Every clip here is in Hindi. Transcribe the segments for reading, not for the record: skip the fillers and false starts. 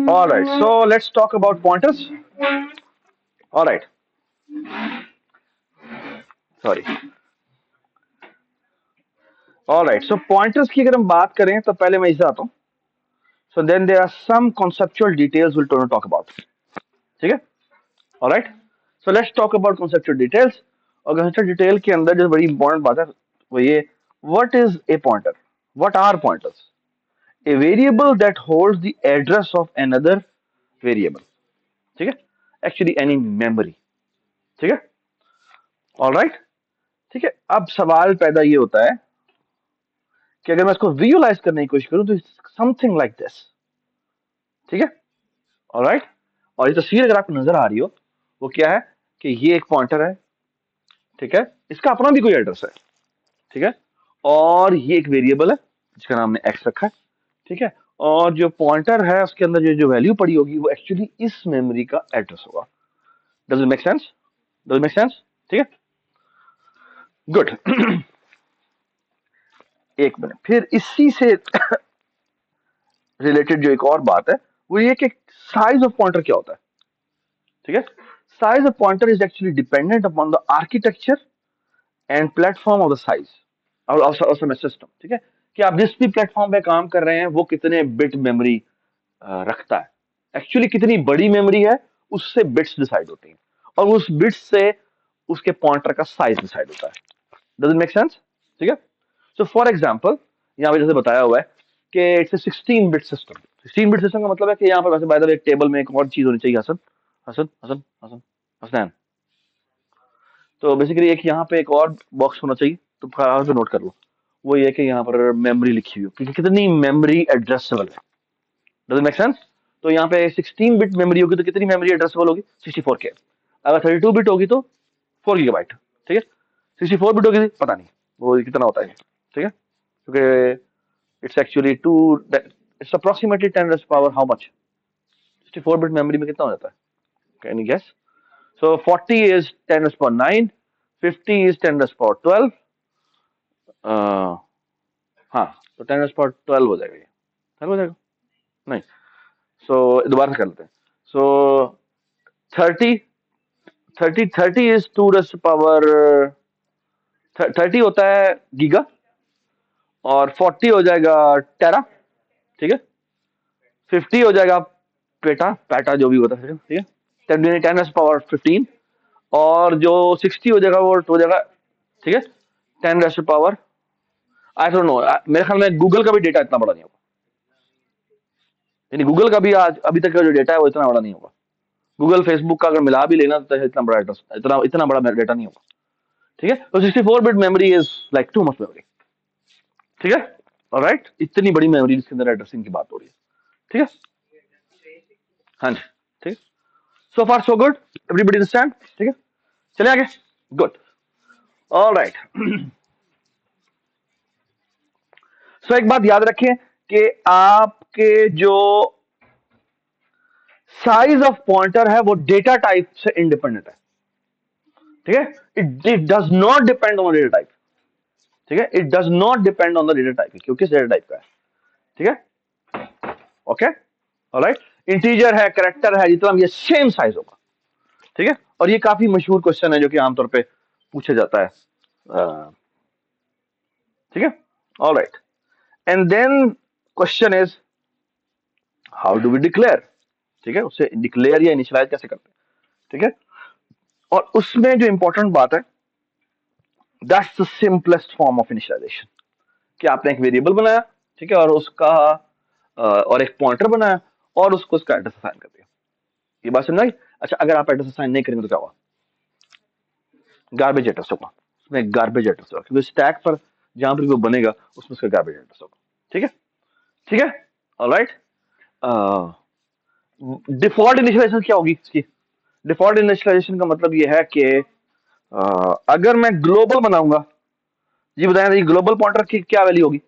All right, so let's talk about pointers. All right, sorry. All right, so pointers की अगर हम बात करें तो पहले मैं इसे आता हूँ. So then there are some conceptual details we'll talk about. ठीक है? All right. So let's talk about conceptual details. और conceptual detail के अंदर जो बड़ी important बात है वो ये, what is a pointer? What are pointers? A variable that holds the address of another variable. ठीक है? Actually any memory. ठीक है? All right. ठीक है? अब सवाल पैदा ये होता है कि अगर मैं इसको विजुअलाइज करने की कोशिश करूं तो समथिंग लाइक दिस. ठीक है? ऑलराइट. और ये तस्वीर अगर आपको नजर आ रही हो वो क्या है कि ये एक पॉइंटर है. ठीक है? इसका अपना भी कोई एड्रेस है. ठीक है? और ये एक वेरिएबल है जिसका नाम हमने एक्स रखा है. ठीक है? और जो पॉइंटर है उसके अंदर जो वैल्यू पड़ी होगी वो एक्चुअली इस मेमोरी का एड्रेस होगा. Does it make sense? Does it make sense? ठीक है? गुड. एक मिनट. फिर इसी से रिलेटेड जो एक और बात है वो ये कि साइज ऑफ पॉइंटर क्या होता है. ठीक है? Size of pointer is actually dependent upon the architecture and platform of the size of system. ठीक है? कि आप जिस भी प्लेटफॉर्म पे काम कर रहे हैं वो कितने बिट मेमोरी रखता है. एक्चुअली कितनी बड़ी मेमोरी है उससे बिट्स डिसाइड होती हैं और उस बिट्स से उसके पॉइंटर का साइज डिसाइड होता है. Does it make sense? ठीक है? सो फॉर एग्जांपल यहाँ पे जैसे बताया हुआ है कि it's a 16 bit system. 16 bit system का मतलब है कि यहाँ पर वैसे बाय द वे एक टेबल में एक और चीज होनी चाहिए. हसन हसन हसन हसन हसनैन. तो बेसिकली एक यहाँ पे एक और बॉक्स होना चाहिए. तो ख्याल से नोट कर लो. वो ये कि यहाँ पर मेमोरी लिखी हुई हो कि कितनी मेमोरी एड्रेसेबल है. Does it make sense? तो यहाँ पे 16 बिट मेमोरी होगी तो कितनी मेमोरी एड्रेसेबल होगी? 64 के. अगर 32 बिट होगी तो 4 गीगाबाइट. ठीक है? 64 बिट होगी पता नहीं वो कितना होता है. ठीक है? क्योंकि it's actually two it's approximately 10 raise power how much. 64 bit memory में कितना हो जाता है? Can you guess? So 40 is 10 raised power 9, 50 is 10 raised power 12. हाँ, तो 10 raised power 12 हो जाएगा ये. 12 हो जाएगा? नहीं. So दोबारा से कर लेते हैं. So 30 30 is 2 raised power 30 होता है गीगा और 40 हो जाएगा टेरा. ठीक है? 50 हो जाएगा पेटा पैटा जो भी होता है. ठीक है? 10 raised power 15 और जो 60 हो जाएगा वो हो जाएगा. ठीक है? 10 rest power I don't know. मेरे ख्याल में गूगल का भी डेटा इतना बड़ा नहीं होगा. यानी गूगल का भी आज अभी तक का जो डेटा है वो इतना बड़ा नहीं होगा. गूगल फेसबुक का अगर मिला भी लेना तो इतना बड़ा इतना बड़ा डेटा नहीं होगा. ठीक है? तो 64 bit memory is like too much memory. ठीक है? ऑलराइट. इतनी बड़ी मेमोरी जिसके अंदर एड्रेसिंग की बात हो रही है. ठीक है? हाँ जी. ठीक. सो far so good. Everybody understand? ठीक है? चले आगे. गुड. ऑलराइट. सो एक बात याद रखें कि आपके जो साइज ऑफ पॉइंटर है वो डेटा टाइप से इंडिपेंडेंट है. ठीक है? It does not depend on data type. ठीक है? It does not depend on the data type क्योंकि डेटा टाइप का है. ठीक है? ओके. ऑलराइट. इंटीजर है कैरेक्टर है जितना ये सेम साइज होगा. ठीक है? और ये काफी मशहूर क्वेश्चन है जो कि आमतौर पे पूछा जाता है. ठीक है? Alright. And then question is how do we declare. ठीक है? उसे डिक्लेयर या इनिशियलाइज कैसे करते हैं. ठीक है? और उसमें जो इंपॉर्टेंट बात है that's the simplest form of initialization कि आपने एक वेरिएबल बनाया. ठीक है? और उसका और एक पॉइंटर बनाया और उसको उसका एड्रेस असाइन कर दिया. ये बात समझ आई? अच्छा, अगर आप एड्रेस असाइन नहीं करेंगे तो क्या होगा? गार्बेज एड्रेस होगा. उसमें गार्बेज एड्रेस होगा क्योंकि स्टैक पर जहां पर वो बनेगा उसमें उसका गार्बेज एड्रेस होगा. ठीक है? ठीक है? ऑलराइट. डिफॉल्ट इनिशियलाइजेशन क्या होगी इसकी? डिफॉल्ट इनिशियलाइजेशन का मतलब ये है कि अगर मैं ग्लोबल बनाऊंगा. जी बताएं ग्लोबल पॉइंटर की क्या वैल्यू होगी?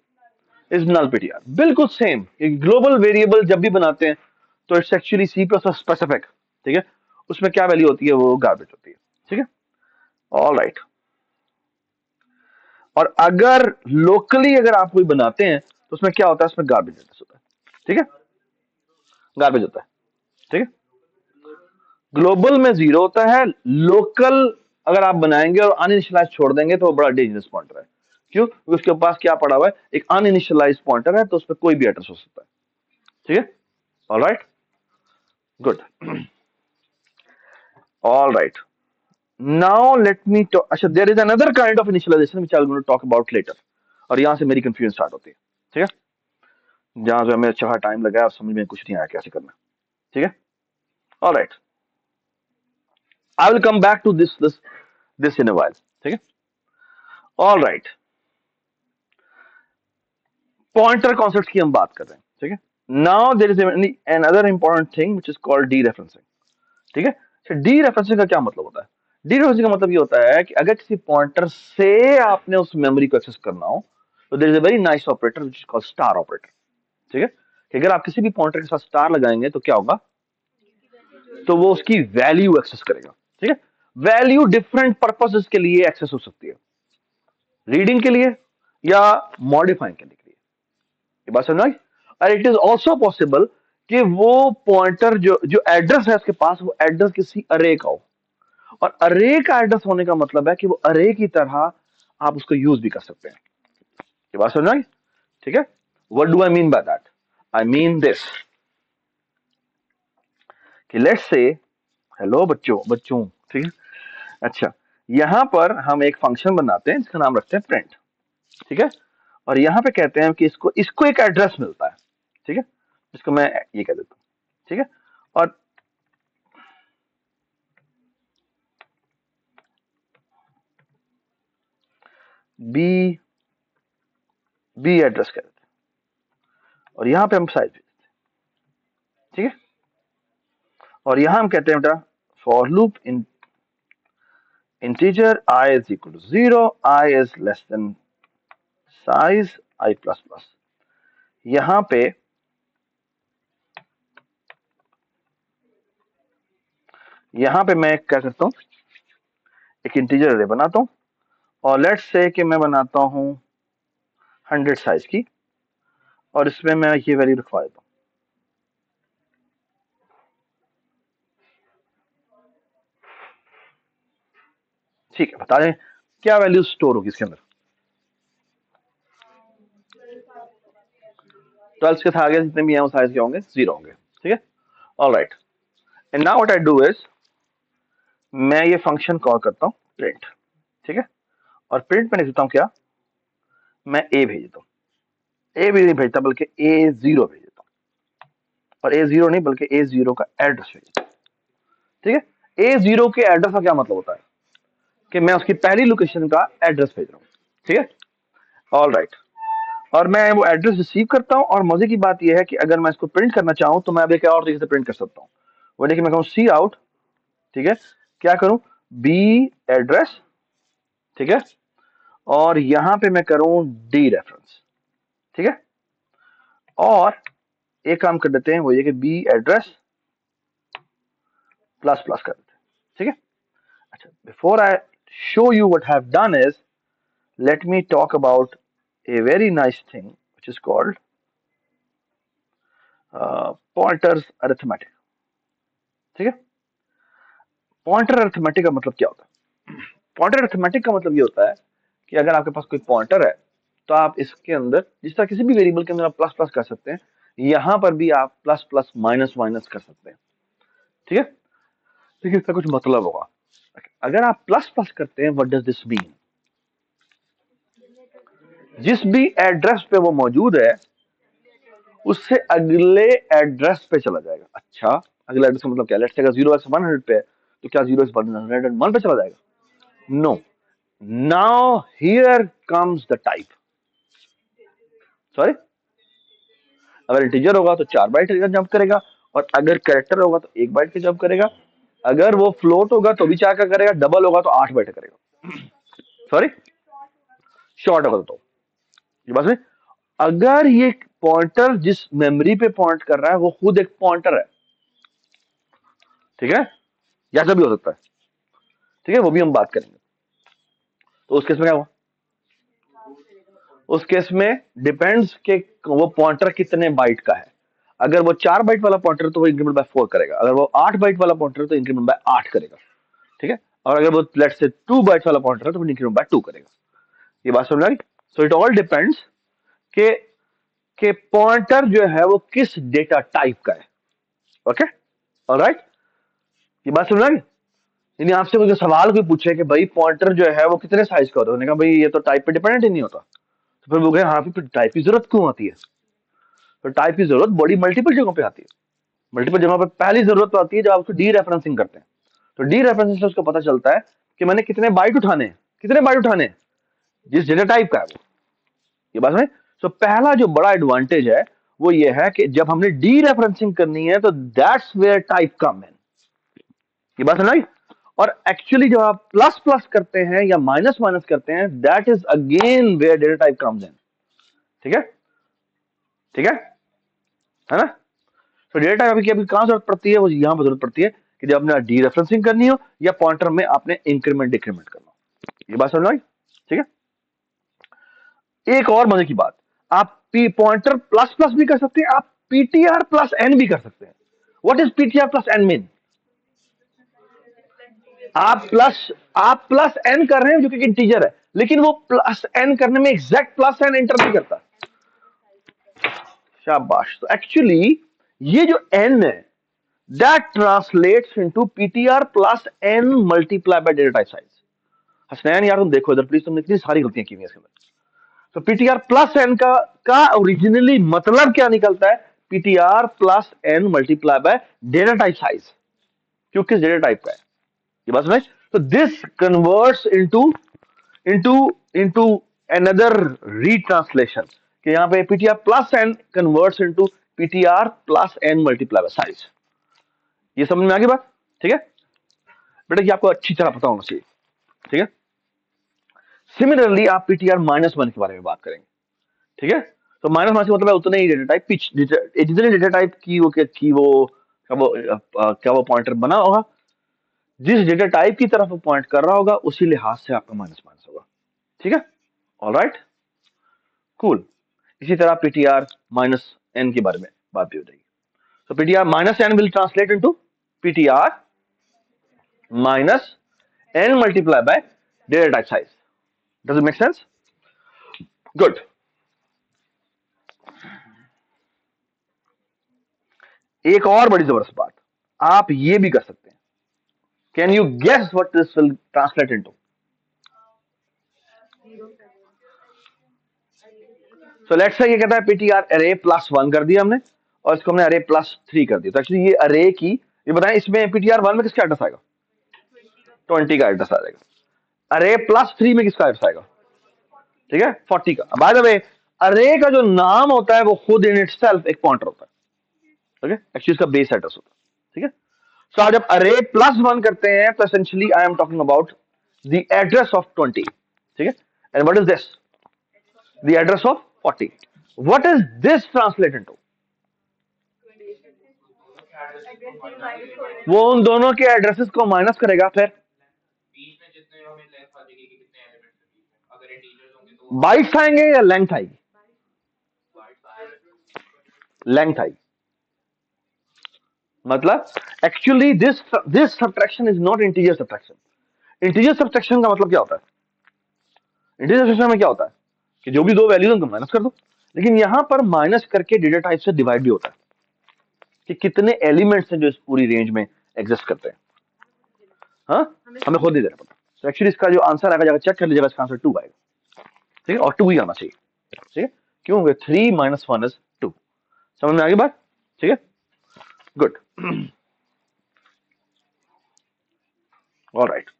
Is null PTR. बिल्कुल सेम. ग्लोबल वेरिएबल जब भी बनाते हैं तो it's actually C plus specific. ठीक है? उसमें क्या वैल्यू होती है? वो गार्बेज होती है. ठीक है? ऑलराइट. और अगर लोकली अगर आप कोई बनाते हैं तो उसमें क्या होता है? उसमें गार्बेज एड्रेस होता है. ठीक है? गार्बेज होता है। ठीक है, ग्लोबल में 0 होता है, लोकल अगर आप बनाएंगे और अनइनिशियलाइज छोड़ देंगे तो वो बड़ा डेंजरस पॉइंटर है। क्यों? क्योंकि उसके पास क्या पड़ा हुआ है, एक अनइनिशियलाइज पॉइंटर है, तो उस पर कोई भी एड्रेस हो सकता है। ठीक है, all right, good, all right. Now let me talk, अच्छा there is another kind of initialization which I will talk about later, और यहां से मेरी कंफ्यूजन स्टार्ट होती है। ठीक है, जहां से हमें अच्छा टाइम लगा और समझ में कुछ नहीं आया कैसे करना। ठीक है, all right, I will come back to this in a while. ठीक है, ऑल राइट, पॉइंटर कॉन्सेप्ट की हम बात कर रहे हैं। ठीक है, now there is another important thing which is called dereferencing. ठीक है, डी रेफरेंसिंग का क्या मतलब होता है? डी रेफरेंसिंग का मतलब ये होता है कि अगर किसी पॉइंटर से आपने उस मेमोरी को एक्सेस करना हो, तो there is a very nice operator which is called star operator. ठीक है, कि अगर आप किसी भी पॉइंटर के साथ स्टार लगाएंगे तो क्या होगा, तो वो उसकी वैल्यू एक्सेस करेगा। ठीक है, वैल्यू डिफरेंट पर्पसेस के लिए एक्सेस हो सकती है, रीडिंग के लिए या मॉडिफाइंग के लिए। ये बात समझ आई? और इट इज ऑल्सो पॉसिबल कि वो पॉइंटर जो एड्रेस है उसके पास, वो एड्रेस किसी अरे का हो, और अरे का एड्रेस होने का मतलब है कि वो अरे की तरह आप उसको यूज भी कर सकते हैं। ये बात समझ आई? ठीक है, what do I mean by that? I mean this, कि लेट्स से, हेलो बच्चों बच्चों, ठीक है, अच्छा, यहां पर हम एक फंक्शन बनाते हैं जिसका नाम रखते हैं प्रिंट। ठीक है, और यहां पे कहते हैं कि इसको इसको एक एड्रेस मिलता है। ठीक है, जिसको मैं ये कह देता हूं। ठीक है, और बी बी एड्रेस कह देते हैं, और यहां पे हम साइज भेजते हैं। ठीक है, और यहां हम कहते हैं बेटा for loop in integer I is equal to 0, I is less than size I plus plus। यहां पे मैं क्या करता हूं, एक इंटीजर अरे बनाता हूं, और लेट्स से कि मैं बनाता हूं 100 साइज की, और इसमें मैं ये वैल्यू रखवा देता हूं। ठीक है, बता दें क्या वैल्यू स्टोर होगी इसके अंदर? 12 के आगे जितने भी हैं वो साइज के होंगे, 0 होंगे। ठीक है, all right, and now what I do is, मैं ये फंक्शन कॉल करता हूं प्रिंट। ठीक है, और प्रिंट में लिख देता हूं क्या, मैं ए भेज देता हूं, ए भी नहीं भेजता बल्कि A0 भेज देता हूं, और A0 नहीं बल्कि A0 का एड्रेस भेज देता हूं। ठीक है, A0 के एड्रेस का क्या मतलब होता है कि मैं उसकी पहली लोकेशन का एड्रेस भेज रहा हूं। ठीक है, ऑल राइट, और मैं वो एड्रेस रिसीव करता हूं, और मजे की बात यह है कि अगर मैं इसको प्रिंट करना चाहूं तो मैं अब एक और तरीके से प्रिंट कर सकता हूं। वो देखिए, मैं कहूं सी आउट। ठीक है, क्या करूं, बी एड्रेस। ठीक है, और यहां पे मैं करूं डी रेफरेंस। ठीक है, और एक काम कर देते हैं, वो ये कि बी एड्रेस प्लस प्लस कर देते हैं। ठीक है, अच्छा, before I show you what have done is, let me talk about a very nice thing which is called pointers arithmetic। ठीक है, पॉइंटर अरिथमेटिक का मतलब क्या होता है? पॉइंटर अरिथमेटिक का मतलब ये होता है कि अगर आपके पास कोई पॉइंटर है, तो आप इसके अंदर जिस तरह किसी भी वेरिएबल के अंदर आप प्लस प्लस कर सकते हैं, यहां पर भी आप प्लस प्लस माइनस माइनस कर सकते हैं। ठीक है, देखिए इसका कुछ मतलब होगा। अगर आप प्लस प्लस करते हैं, व्हाट डज दिस मीन, जिस भी एड्रेस पे वो मौजूद है उससे अगले एड्रेस पे चला जाएगा। अच्छा, अगले एड्रेस का मतलब क्या, लेट्स से अगर 0x100 पे है, तो क्या 0x101 पे चला जाएगा? No, now here comes the type. Sorry, अगर इंटीजर होगा तो 4 बाइट का जंप करेगा, और अगर कैरेक्टर होगा तो 1 बाइट का जंप करेगा, अगर वो फ्लोट होगा तो भी 4 का करेगा, डबल होगा तो 8 बाइट करेगा। सॉरी, शॉर्ट होगा तो ये बात है। अगर ये पॉइंटर जिस मेमोरी पे पॉइंट कर रहा है वो खुद एक पॉइंटर है, ठीक है, या ऐसा भी हो सकता है। ठीक है, वो भी हम बात करेंगे। तो उस केस में क्या हुआ, उस केस में डिपेंड्स के वो पॉइंटर कितने बाइट का है। अगर वो 4 बाइट वाला पॉइंटर है तो वो इंक्रीमेंट बाय 4 करेगा, अगर वो 8 बाइट वाला पॉइंटर है तो इंक्रीमेंट बाय 8 करेगा, ठीक है। और अगर वो लेट से 2 बाइट वाला पॉइंटर है तो वो इंक्रीमेंट बाय 2 करेगा। ये बात समझ आ रही? सो इट ऑल डिपेंड्स के पॉइंटर जो है वो किस डेटा टाइप का है। ओके, ऑलराइट, ये बात समझ आ रही? यानी आपसे कोई सवाल कोई पूछे कि भाई पॉइंटर जो है वो कितने साइज का होता है, उन्होंने कहा भाई ये तो टाइप पे डिपेंडेंट ही नहीं होता, तो फिर वो कहे हाँ फिर टाइप की जरूरत क्यों आती है? तो टाइप की जरूरत बड़ी मल्टीपल जगहों पे आती है। मल्टीपल जगहों पे पहली जरूरत तो आती है जब आप उसको डी रेफरेंसिंग करते हैं। तो डी रेफरेंसिंग से उसको पता चलता है कि मैंने कितने बाइट उठाने हैं, कितने बाइट उठाने हैं, जिस डेटा टाइप का है वो। ये बात है। तो पहला जो बड़ा एडवांटेज है वो ये है कि जब हमने डी रेफरेंसिंग करनी है तो दैट्स वेयर टाइप कम इन। ये बात समझ आई? और एक्चुअली जब आप प्लस प्लस करते हैं या माइनस माइनस करते हैं, that is again where data type comes in. ठीक है, ठीक है ना? तो डेटा टाइप की अभी कहां जरूरत पड़ती है? वो यहां पर जरूरत पड़ती है कि जब आपने डी रेफरेंसिंग करनी हो या पॉइंटर में आपने इंक्रीमेंट डिक्रीमेंट करना हो। ये बात समझ आई? ठीक है। एक और मजे की बात, आप पॉइंटर प्लस प्लस भी कर सकते हैं, आप पीटीआर प्लस एन भी कर सकते हैं। What is PTR plus n mean? आप प्लस एन कर रहे हैं जो कि इंटीजर है, लेकिन वो प्लस एन करने में एग्जैक्ट प्लस एन एंटर नहीं करता। शाबाश। तो एक्चुअली ये जो एन है that translates into PTR plus n multiply by data type size. Hasnain यार तुम देखो इधर प्लीज, तुमने इतनी सारी गलतियां की हुई है इसके अंदर। तो पीटीआर प्लस एन का ओरिजिनली मतलब क्या निकलता है? PTR plus n multiply by data type size, क्योंकि किस डेटा टाइप का है। ये बात समझ? तो this converts into into into another retranslation कि यहां पे PTR plus n converts into PTR plus n multiply by size. ये समझ में आ गई बात? ठीक है बेटा, कि आपको अच्छी तरह पता होना चाहिए। ठीक है। सिमिलरली आप पीटीआर माइनस वन के बारे में बात करेंगे। ठीक है। तो माइनस वन से मतलब है उतने ही डेटा टाइप पिच जितने डेटा टाइप की वो क्या वो पॉइंटर बना होगा, जिस डेटा टाइप की तरफ वो पॉइंट कर रहा होगा उसी लिहाज से आपका माइनस माइनस होगा। ठीक है, ऑल राइट, कूल। इसी तरह पीटीआर माइनस एन के बारे में बात भी हो जाएगी। तो PTR minus n will translate into PTR minus n multiply by data type size. Does it make sense? Good. एक और बड़ी जबरदस्त बात आप ये भी कर सकते हैं। Can you guess what this will translate into? So let's say ये कहता है पीटीआर अरे प्लस वन कर दिया हमने और इसको हमने अरे प्लस थ्री कर दिया। तो एक्चुअली ये अरे की, ये बताएं इसमें पीटीआर वन में किसका एड्रेस आएगा? 20 का एड्रेस आ जाएगा। अरे प्लस थ्री में किसका एड्रेस आएगा? ठीक है, 40 का। बाय द वे अरे का जो नाम होता है वो खुद इन इटसेल्फ एक पॉइंटर होता है। ओके, एक्चुअली इसका बेस एड्रेस होता है। ठीक है। सो आप जब अरे प्लस वन करते हैं तो essentially I am talking about the address of 20। ठीक है। And what is this? The address of 40। What is this translated to? वो उन दोनों के एड्रेसेस को माइनस करेगा, फिर बाइट्स आएंगे या लेंथ आएगी? लेंथ आएगी। मतलब actually this subtraction is not integer subtraction. Integer subtraction का मतलब क्या होता है? इंटीजर सब्ट्रैक्शन में क्या होता है कि जो भी दो वैल्यूज उनको माइनस कर दो, लेकिन यहां पर माइनस करके डेटा टाइप से डिवाइड भी होता है कि कितने एलिमेंट्स हैं जो इस पूरी रेंज में एग्जिस्ट करते हैं। हाँ, हमें खुद नहीं देना पता। तो एक्चुअली इसका जो आंसर आएगा जाकर चेक कर लीजिएगा, इसका आंसर 2 आएगा। ठीक है, और 2 ही आना चाहिए। ठीक है, क्यों? 3 माइनस 1 इज 2। समझ में आ गई बात? ठीक है, गुड। ऑलराइट,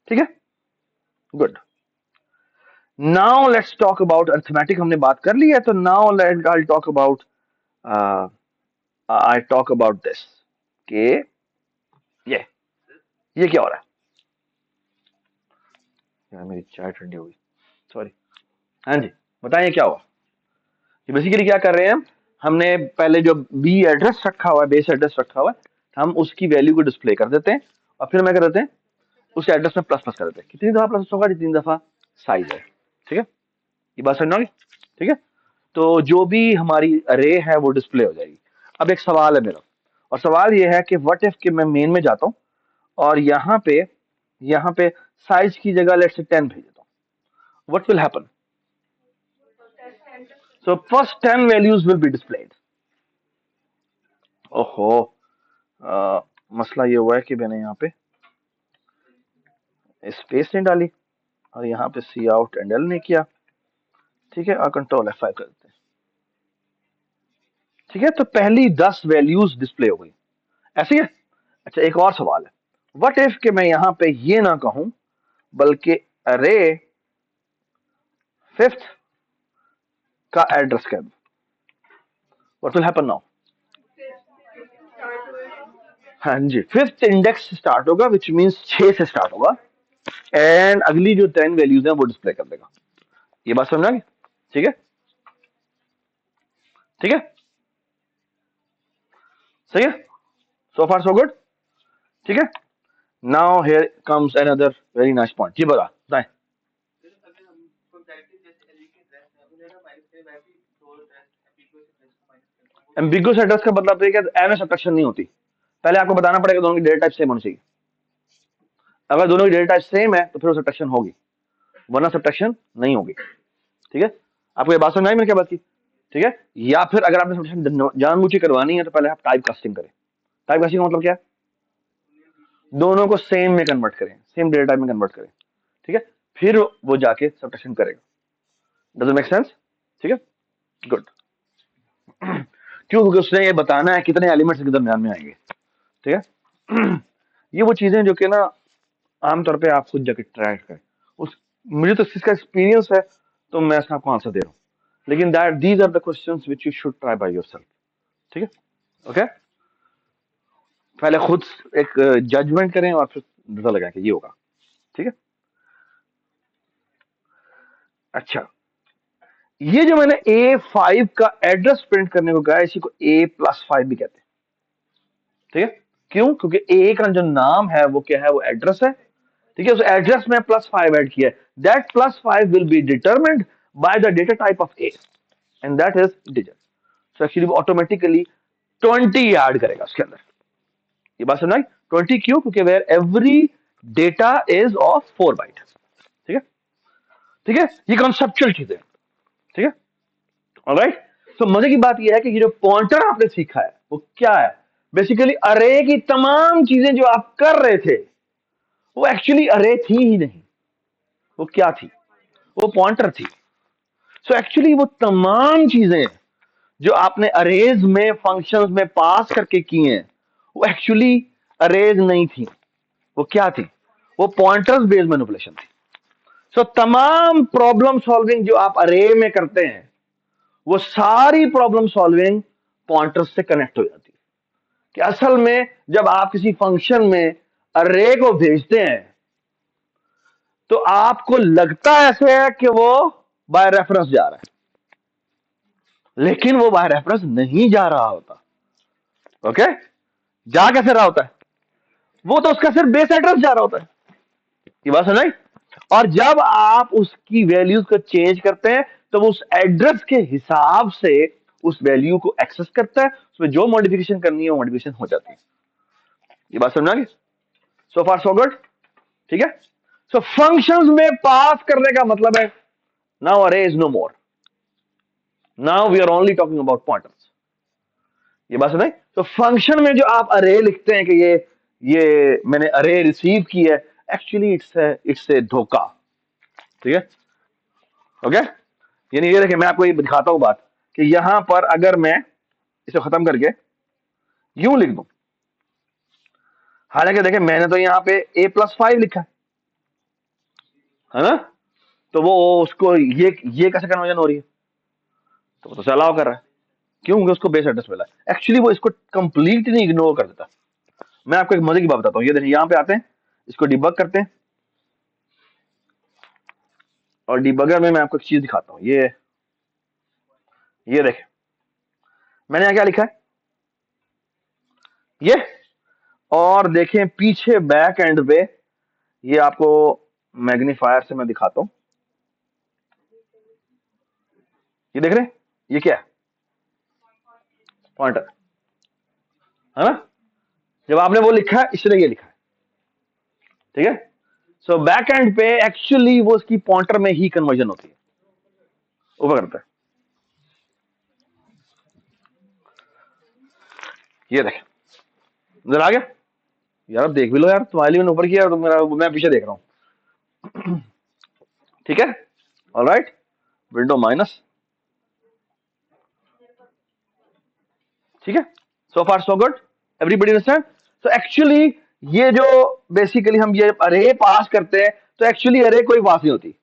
ठीक है, good. Now let's talk about arithmetic. हमने बात कर ली है, तो now let I talk about this के ये क्या हो रहा है यार? मेरी चाय ठंडी हो गई, सॉरी। हाँ जी, बताइए क्या हुआ? ये बेसिकली क्या कर रहे हैं हमने पहले जो बी एड्रेस रखा हुआ है, बेस एड्रेस रखा हुआ है, हम उसकी वैल्यू को डिस्प्ले कर देते हैं और फिर मैं कर देते हैं उस एड्रेस में प्लस प्लस कर देते हैं। कितनी दफा प्लस होगा? जितनी दफा साइज है। ठीक है, ये बात समझ में आ गई? ठीक है, तो जो भी हमारी अरे है वो डिस्प्ले हो जाएगी। अब एक सवाल है मेरा, और सवाल ये है कि व्हाट इफ कि मैं मेन में जाता हूँ और यहाँ पे साइज की जगह लेट्स से 10 भेज देता हूँ, what will happen? So first 10 values will be displayed. ओहो, मसला ये हुआ है कि मैंने यहाँ पे स्पेस नहीं डाली और यहाँ पे सी आउट एंड एल नहीं किया। ठीक है, और कंट्रोल F5 कर देते हैं। ठीक है, तो पहली 10 वैल्यूज डिस्प्ले हो गई, ऐसे ही है। अच्छा, एक और सवाल है, व्हाट इफ कि मैं यहाँ पे ये ना कहूं बल्कि अरे फिफ्थ का एड्रेस कह दूं, व्हाट विल हैपन नाउ? हाँ जी, फिफ्थ इंडेक्स स्टार्ट होगा विच मीन्स 6 से स्टार्ट होगा, एंड अगली जो 10 वैल्यूज हैं वो डिस्प्ले कर देगा। ये बात समझ आ गई? ठीक है, ठीक है, सही है, सो फार सो गुड। ठीक है, now here comes another very nice point. ये बताएं, एम्बिगुअस एड्रेस का मतलब है कि एम में सब्ट्रैक्शन नहीं होती। पहले आपको बताना पड़ेगा दोनों की डेटा टाइप सेम होनी चाहिए। अगर दोनों की डेटा टाइप सेम है तो फिर सब्ट्रैक्शन होगी, वरना सब्ट्रैक्शन नहीं होगी। ठीक है, आपको ये बात समझ आई मैंने क्या बात की? ठीक है, या फिर अगर आपने सब्ट्रैक्शन जानबूझ के करवानी है तो पहले आप टाइप कास्टिंग करें। टाइप कास्टिंग का मतलब क्या है? दोनों को सेम में कन्वर्ट करें, सेम डेटा टाइप में कन्वर्ट करें। ठीक है, फिर वो जाके सब्ट्रैक्शन करेगा। Does it make sense? ठीक है, गुड। क्यों? क्योंकि उसने ये बताना है कितने एलिमेंट्स के दरमियान में आएंगे। ठीक है, ये वो चीजें जो कि ना आमतौर पे आप खुद जाके ट्राई करें। उस मुझे तो इसका एक्सपीरियंस है, तो मैं इसका आपको आंसर दे रहा हूँ, लेकिन that these are the questions which you should try by yourself. ठीक है, ओके, पहले खुद एक जजमेंट करें और फिर पता लगाएं कि ये होगा। ठीक है, अच्छा, ये जो मैंने A5 का एड्रेस प्रिंट करने को कहा, इसी को A+5 भी कहते हैं। ठीक है, क्यों? क्योंकि ए का जो नाम है वो क्या है, वो एड्रेस है। ठीक है, उस एड्रेस में +5 ऐड किया है, that +5 will be determined by the data type of A, and that is digit. So actually वो ऑटोमेटिकली 20 ऐड करेगा उसके अंदर। ये बात समझ आई? 20 क्यों? क्योंकि where every data is of 4 byte. ठीक है, ठीक है, ये कॉन्सेप्चुअल चीज है। ठीक है, ऑलराइट। तो मजे की बात यह है कि ये जो पॉइंटर आपने सीखा है वो क्या है? बेसिकली अरे की तमाम चीजें जो आप कर रहे थे वो एक्चुअली अरे थी ही नहीं। वो क्या थी? वो पॉइंटर थी। सो एक्चुअली वो तमाम चीजें जो आपने अरेज में फंक्शंस में पास करके की हैं वो एक्चुअली अरेज नहीं थी। वो क्या थी? वो पॉइंटर्स बेस्ड मैनिपुलेशन थी। सो तमाम प्रॉब्लम सॉल्विंग जो आप अरे में करते हैं वो सारी प्रॉब्लम सॉल्विंग पॉइंटर्स से कनेक्ट हो जाती है। कि असल में जब आप किसी फंक्शन में अरे को भेजते हैं तो आपको लगता ऐसे है कि वो बाय रेफरेंस जा रहा है, लेकिन वो बाय रेफरेंस नहीं जा रहा होता। ओके, जा कैसे रहा होता है? वो तो उसका सिर्फ बेस एड्रेस जा रहा होता है। ये बात समझ आई? और जब आप उसकी वैल्यूज को चेंज करते हैं तो वो उस एड्रेस के हिसाब से उस वैल्यू को एक्सेस करता है, उसमें जो मॉडिफिकेशन करनी है वो मॉडिफिकेशन हो जाती है। ये बात समझ आ गई? सो फार सो गुड। ठीक है, सो फंक्शंस में पास करने का मतलब है now array is no more, now we are only talking about pointers. ये बात समझ? तो फंक्शन में जो आप अरे लिखते हैं कि ये मैंने अरे रिसीव की है, एक्चुअली इट्स ए धोखा। ठीक है, ओके, यानी ये देखिए मैं आपको ये दिखाता हूं बात कि यहां पर अगर मैं इसे खत्म करके यूं लिख दूं, हालांकि देखिए मैंने तो यहां पे A+5 लिखा है ना, तो वो उसको ये कैसे कन्वर्जन हो रही है? तो वो तो अलाउ कर रहा है। क्यों? क्योंकि उसको बेस एड्रेस मिला है। एक्चुअली वो इसको कंप्लीटली इग्नोर कर देता। मैं आपको एक मजे की बात बताता हूँ, ये देखिए यहां पे आते हैं, इसको डिबग करते हैं, और डिबगर में मैं आपको एक चीज दिखाता हूँ। ये देखें मैंने यहाँ क्या लिखा है, ये, और देखें पीछे बैक एंड पे, ये आपको मैग्नीफायर से मैं दिखाता हूं। ये देख रहे हैं, ये क्या है? पॉइंटर है ना। जब आपने वो लिखा है इसलिए ये लिखा है, ठीक है। सो बैक एंड पे एक्चुअली वो उसकी पॉइंटर में ही कन्वर्जन होती है, ऊपर करता है। ये देखें, इधर आ गया यार, अब देख भी लो यार, तुम्हारे लिए मैंने ऊपर किया तो मेरा, मैं पीछे देख रहा हूँ। ठीक है, ऑलराइट, विंडो माइनस, ठीक है। So far so good, everybody understand. So actually ये जो बेसिकली हम ये अरे पास करते हैं, तो एक्चुअली अरे कोई पास नहीं होती।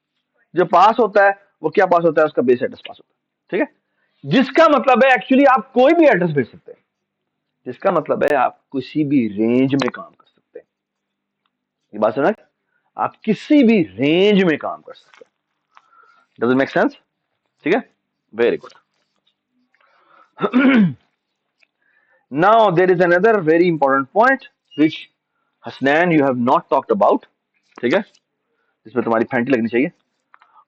जो पास होता है वो क्या पास होता है, उसका बेस एड्रेस पास होता है, ठीक है। जिसका मतलब है एक्चुअली आप कोई भी एड्रेस भेज सकते हैं, जिसका मतलब है आप किसी भी रेंज में काम कर सकते हैं। ये बात सुना, आप किसी भी रेंज में काम कर सकते हैं। Does it make sense? ठीक है, very good. Now there is another very important point which Hasnain you have not talked about, ठीक है, इसमें तुम्हारी फैंटी लगनी चाहिए,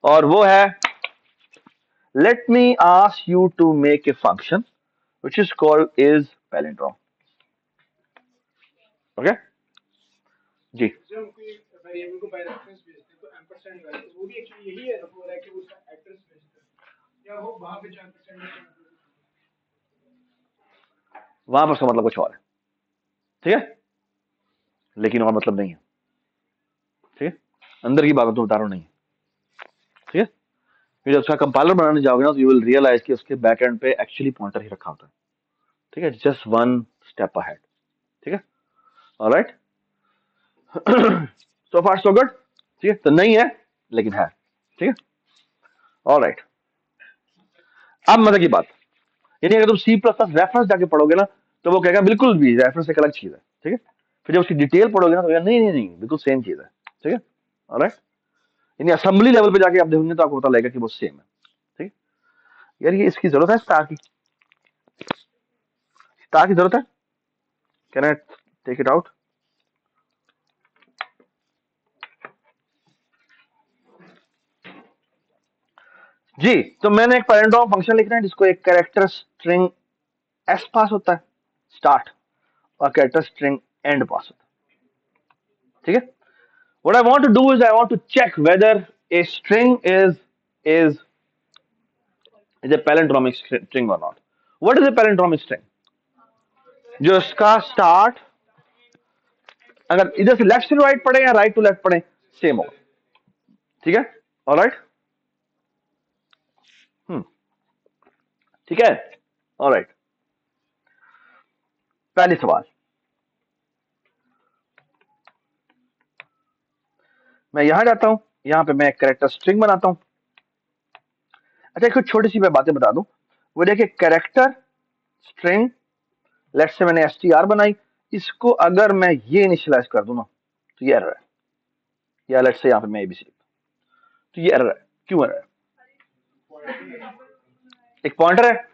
और वो है let me ask you to make a function which is called is palindrome. Okay, जी। वहां पर उसका मतलब कुछ और है, ठीक है, लेकिन और मतलब नहीं है, ठीक है, अंदर की बात तो बता रहा हूं नहीं है, ठीक है। फिर जब उसका कंपाइलर बनाने जाओगे ना, तो यू विल रियलाइज कि उसके बैक एंड पे एक्चुअली पॉइंटर ही रखा होता है, ठीक है, जस्ट वन स्टेप अहेड, ठीक है, ऑलराइट। सो फार सो गुड, ठीक है, तो नहीं है लेकिन है, ठीक है, ऑलराइट। अब मजे की बात, यानी अगर तुम सी प्लस प्लस रेफरेंस जाके पढ़ोगे ना, तो वो कहेगा बिल्कुल भी रेफरेंस एक अलग चीज है, ठीक है। फिर जब उसकी डिटेल पढ़ोगे ना, तो नहीं नहीं नहीं बिल्कुल सेम चीज है, ठीक है, ऑलराइट। यानी असेंबली लेवल पे जाके आप देखोगे तो आपको पता लगेगा कि वो सेम है, ठीक है। यार ये इसकी जरूरत है, स्टार की, स्टार की जरूरत है, can I take it out? जी, तो मैंने एक पैरेंटोम फंक्शन लिखना है जिसको एक कैरेक्टर स्ट्रिंग एस पास होता है स्टार्ट, और कैरेक्टर स्ट्रिंग एंड पास होता है, ठीक है। What I want to do is I want to check whether a string is is a palindromic string or not. What is a palindromic string? जो इसका स्टार्ट अगर इधर से लेफ्ट से राइट पढ़े या राइट टू लेफ्ट पढ़े सेम होगा, ठीक है, ऑलराइट, ठीक है, ऑलराइट। पहली सवाल, मैं यहां जाता हूं, यहां पे मैं कैरेक्टर स्ट्रिंग बनाता हूं। अच्छा, कुछ छोटी सी मैं बातें बता दूं, वो देखिए कैरेक्टर स्ट्रिंग, लेट्स से मैंने str बनाई, इसको अगर मैं ये इनिशियलाइज कर दूं ना, तो ये एरर है, या लेट्स से यहां पे मैं एबीसी लिखता हूं, तो ये एरर है। क्यों एरर है? एक पॉइंटर है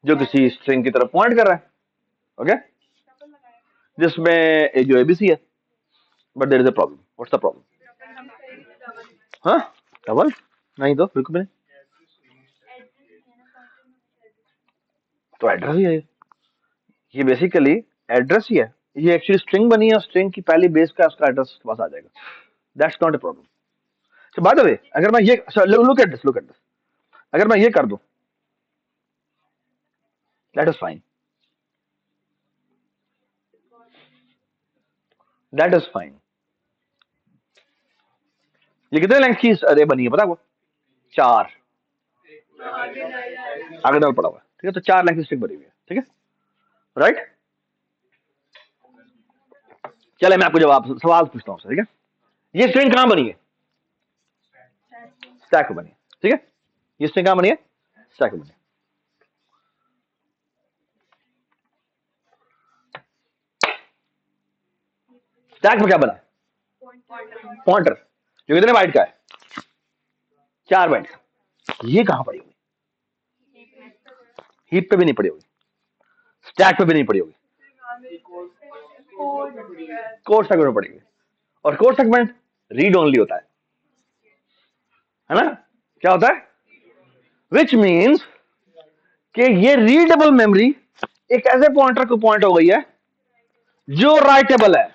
जो किसी स्ट्रिंग की तरफ पॉइंट कर रहा है, ओके, जिसमें एक जो एबीसी है, but there is a problem. What's the problem? हाँ, डबल नहीं तो बिल्कुल भी नहीं, तो एड्रेस ही है ये बेसिकली, एड्रेस ही है ये, एक्चुअली स्ट्रिंग बनी है, स्ट्रिंग की पहली बेस का उसका एड्रेस के पास आ जाएगा, that's not a problem. So by the way, अगर मैं ये look at this, look at this, अगर मैं ये कर दूं, that is fine, that is fine. ये कितने लेंथ की अरे बनी है पता है, वो 4 आगे डाल पड़ा हुआ है, ठीक है, तो 4 लेंथ की स्ट्रिंग बनी हुई है, ठीक है, राइट। चले मैं आपको जवाब सवाल पूछता हूँ, ठीक है, ये स्ट्रिंग कहां बनी है? स्टैक पे बनी है, ठीक है, ये स्ट्रिंग कहां बनी है? स्टैक पे बनी है। स्टैक में क्या बना है? पॉइंटर, जो कितने बाइट का है? 4 बाइट का। ये कहां पड़ी हुई? हीप पे भी नहीं पड़ी होगी, स्टैक पे भी नहीं पड़ी होगी, कोड सेगमेंट में पड़ी हुई, और कोड सेगमेंट रीड ओनली होता है ना, क्या होता है? विच मीन्स कि ये रीडेबल मेमोरी एक ऐसे पॉइंटर को पॉइंट हो गई है जो राइटेबल है।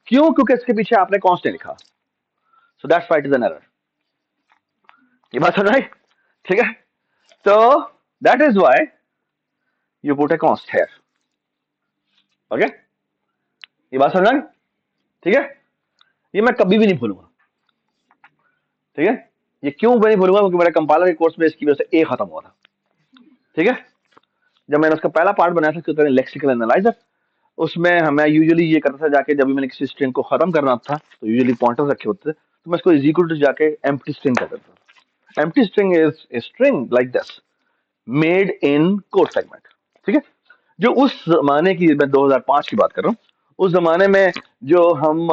क्यों? क्योंकि इसके पीछे आपने कांस्टेंट लिखा। So that's why it is an error. ये बात समझ आई? ठीक है, तो that is why you put a const here. Okay, ये बात समझ आई? ठीक है, ये मैं कभी भी नहीं भूलूंगा। ठीक है, ये क्यों मैं नहीं भूलूंगा? क्योंकि मेरे कंपाइलर के कोर्स में इसकी वजह से ए खत्म हुआ था। ठीक है, जब मैंने उसका पहला पार्ट बनाया था लेक्सिकल एनालाइजर, उसमें हमें यूजुअली ये करता था जाके, जब भी मैंने किसी स्ट्रिंग को खत्म करना था तो यूजुअली पॉइंटर्स रखे होते थे, तो मैं इसको इज इक्वल टू जाके एम्प्टी स्ट्रिंग कर देता था। Empty string is a string like this made in code segment. ठीक है, जो उस जमाने की, मैं 2005 की बात कर रहा हूँ, उस जमाने में जो हम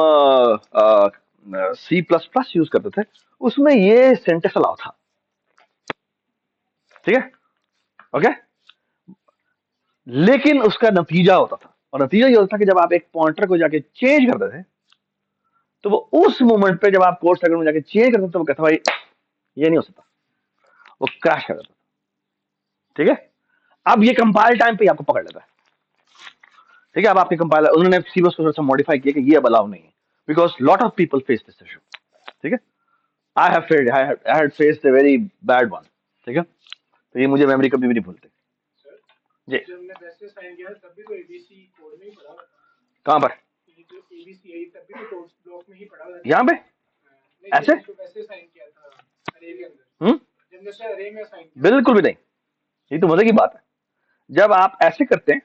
सी प्लस प्लस यूज करते थे, उसमें ये सिंटेक्स अलाउ था। ठीक है, ओके, लेकिन उसका नतीजा होता था, और नतीजा ये होता था कि जब आप एक पॉइंटर को जाके चेंज करते थे, तो वो उस मोमेंट पे जब आप कोड सेगमेंट में जाके चेंज करते थे, तो वो कहता भाई ये नहीं हो सकता, वो क्रैश कर देता। ठीक है, अब ये कंपाइल टाइम पे आपको पकड़ लेता है। ठीक है, अब आपके कंपाइलर, उन्होंने सी को थोड़ा सा मॉडिफाई किया कि ये अब अलाउ नहीं है, because lot of people face this issue. ठीक है, I had faced a very bad one. ठीक है, तो ये मुझे मेमोरी कभी भी नहीं भूलते। जी, जब मैं वैसे साइन किया तब भी तो एबीसी कोड में ही पढ़ा हुआ था। कहाँ पर? ये जो एबीसी है तब भी तो ब्लॉक में ही पढ़ा हुआ था। यहाँ पे नहीं, ऐसे? जब मैं वैसे साइन किया था अरे के अंदर, जब मैं से अरे में साइन किया। बिल्कुल भी नहीं, ये तो मजे की बात है। जब आप ऐसे करते हैं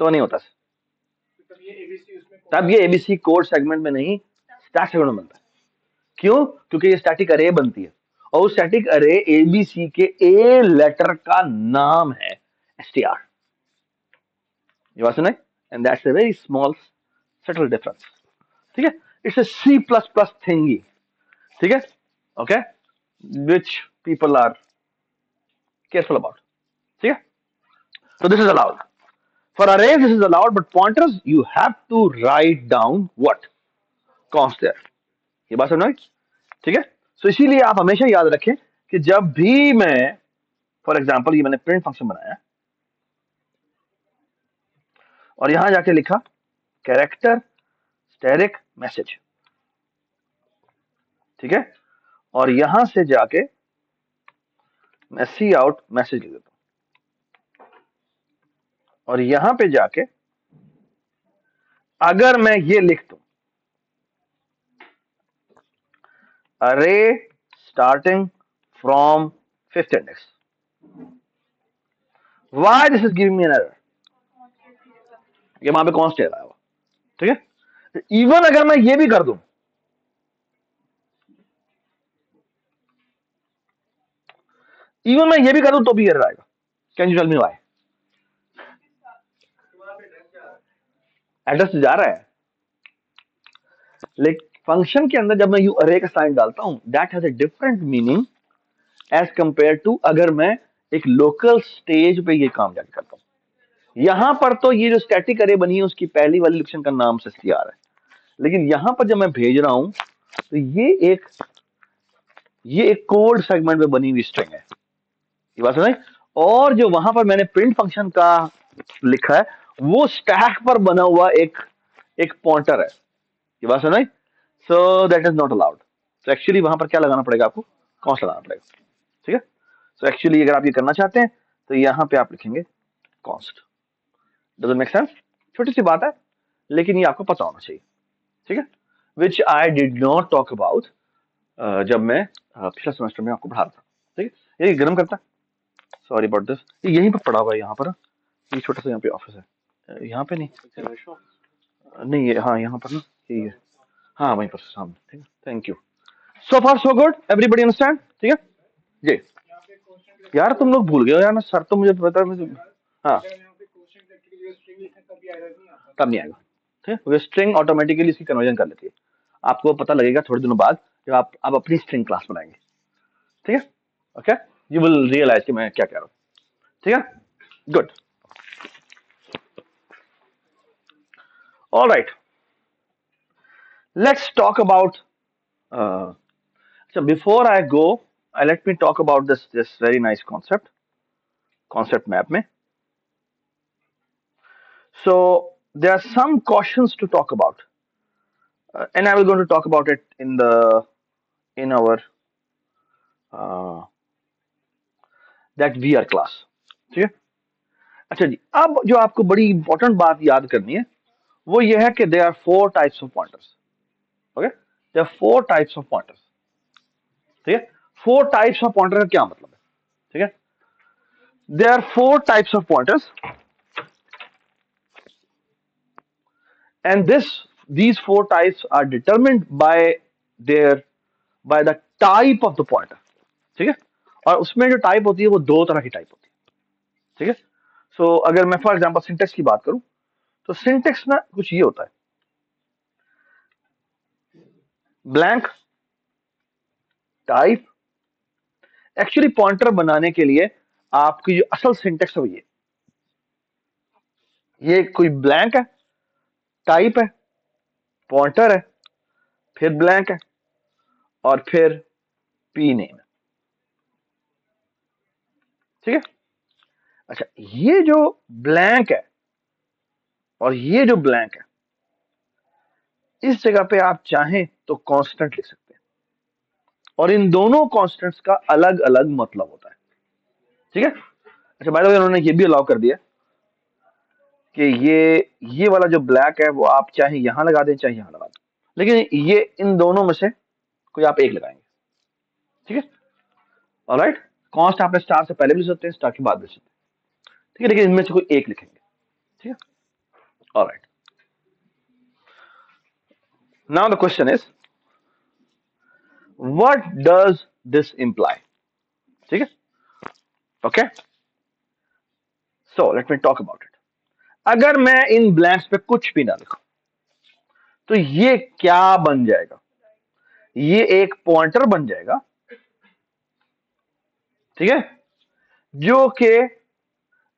तो नहीं होता, तब ये एबीसी उसमें तब ये एबीसी कोड सेगमेंट में नहीं, स्टैक सेगमेंट में बनता है। क्यों? क्योंकि ये स्टैटिक अरे बनती है, और उस स्टैटिक अरे एबीसी के ए लेटर का नाम है एसटीआर। ये बात सुनाई? And that's a very small subtle difference. ठीक है, इट्स a C++ thingy. ठीक है, okay, which people are careful about. ठीक है, so this is allowed. For arrays this is allowed, but pointers you have to write down what const there. ये बात समझ? ठीक है, so इसीलिए आप हमेशा याद रखें कि जब भी मैं, फॉर एग्जाम्पल, ये मैंने प्रिंट फंक्शन बनाया और यहां जाके लिखा कैरेक्टर स्टेरिक मैसेज। ठीक है, और यहां से जाके मैं सी आउट मैसेज लिख देता हूं, और यहां पे जाके अगर मैं ये लिख दूं अरे starting from fifth index, why this is giving me N error? ये वहां पे कांस्टेंट आया हुआ। ठीक है, इवन अगर मैं ये भी कर दूं, इवन मैं ये भी कर दूं तो भी एरर आएगा। Can you tell me why? Address जा रहा है, लेकिन फंक्शन के अंदर जब मैं यू अरे का साइन डालता हूं, that has a different meaning as compared to अगर मैं एक लोकल स्टेज पे ये काम जाके करता हूं। यहां पर तो ये जो स्टैटिक अरे बनी है उसकी पहली वाली लोकेशन का नाम से str है, लेकिन यहां पर जब मैं भेज रहा हूं तो ये एक कोड सेगमेंट में बनी हुई स्ट्रिंग है। ये बात समझ? और जो वहां पर मैंने प्रिंट फंक्शन का लिखा है वो स्टैक पर बना हुआ एक एक पॉइंटर है। ये बात समझ? So that is not allowed. तो एक्चुअली वहां पर क्या लगाना पड़ेगा आपको? कॉन्स्ट लगाना पड़ेगा। ठीक है, सो एक्चुअली अगर आप ये करना चाहते हैं तो यहां पे आप लिखेंगे कॉस्ट। Doesn't make sense? छोटी सी बात है, लेकिन ये आपको पता होना चाहिए। ठीक है, which I did not talk about जब मैं पिछले सेमेस्टर में आपको पढ़ा रहा था। ठीक है, ये गर्म करता है, सॉरी अबाउट दिस। ये यहीं पर पड़ा हुआ है, यहाँ पर ये छोटा सा यहाँ पे ऑफिस है, यहाँ पे नहीं, नहीं ये, हाँ यहाँ पर ना, ये हाँ वहीं पर सामने। ठीक है, thank you. So far so good, everybody understand? ठीक है जी। यार तुम लोग भूल गए हो यार, मैं सर तो मुझे पता है, मुझे हाँ तब नहीं आएगा। ठीक है, क्योंकि स्ट्रिंग ऑटोमेटिकली इसकी कन्वर्जन कर लेती है। आपको पता लगेगा थोड़े दिनों बाद जब आप अपनी स्ट्रिंग क्लास बनाएंगे। ठीक है, ओके, यू विल रियलाइज कि मैं क्या कह रहा हूँ। ठीक है, good, all right, let's talk about. So before I go, let me talk about this very nice concept map में. So there are some cautions to talk about, and I will going to talk about it in our uh, that VR class. ठीक है. अच्छा जी, अब जो आपको बड़ी इंपॉर्टेंट बात याद करनी है वो ये है कि they are four types of pointers. Okay, they are four types of pointers. ठीक है, फोर टाइप्स ऑफ पॉइंटर का क्या मतलब है? ठीक है, they are four types of pointers and these four types are determined by the type of the pointer. ठीक है, और उसमें जो टाइप होती है वो दो तरह की टाइप होती है. ठीक है, सो अगर मैं फॉर एग्जांपल सिंटेक्स की बात करूं तो सिंटेक्स ना कुछ ये होता है, ब्लैंक टाइप. एक्चुअली पॉइंटर बनाने के लिए आपकी जो असल सिंटेक्स है वो ये कोई ब्लैंक है, टाइप है, पॉइंटर है, फिर ब्लैंक है और फिर पी नेम है. ठीक है. अच्छा, ये जो ब्लैंक है और ये जो ब्लैंक है, इस जगह पे आप चाहें तो कांस्टेंट लिख सकते हैं और इन दोनों कांस्टेंट्स का अलग अलग मतलब होता है. ठीक है. अच्छा, बाय द वे उन्होंने ये भी अलाउ कर दिया कि ये वाला जो ब्लैक है वो आप चाहे यहां लगा दें चाहे यहां लगा दें, लेकिन ये इन दोनों में से कोई आप एक लगाएंगे. ठीक है. ऑलराइट, कॉन्स्ट आपने स्टार से पहले भी लिख सकते हैं, स्टार के बाद भी लिख सकते हैं. ठीक है, लेकिन इनमें से कोई एक लिखेंगे. ठीक है. Alright, now the question is what does this imply. ठीक है. Okay, so let me talk about it. अगर मैं इन ब्लैंक्स पे कुछ भी ना लिखूं तो ये क्या बन जाएगा? ये एक पॉइंटर बन जाएगा. ठीक है, जो कि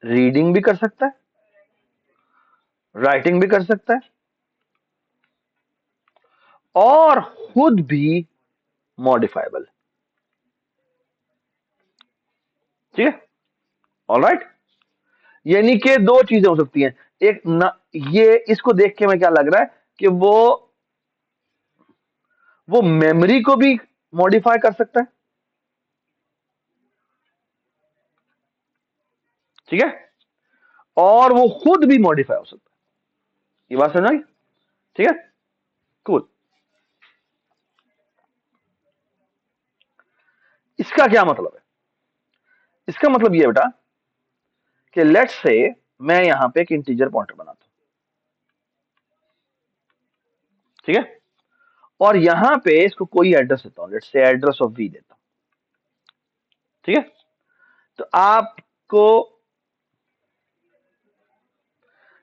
रीडिंग भी कर सकता है, राइटिंग भी कर सकता है और खुद भी मॉडिफाइबल. ठीक है. ऑलराइट, यानी कि दो चीजें हो सकती हैं. एक ना, ये इसको देख के मैं क्या लग रहा है कि वो मेमोरी को भी मॉडिफाई कर सकता है. ठीक है, और वो खुद भी मॉडिफाई हो सकता है. ये बात समझ आई? ठीक है, कूल. इसका क्या मतलब है? इसका मतलब ये बेटा कि लेट्स से मैं यहां पे एक इंटीजर पॉइंटर बनाता हूं. ठीक है, और यहां पे इसको कोई एड्रेस देता हूं, लेट्स से एड्रेस ऑफ वी देता हूं. ठीक है, तो आपको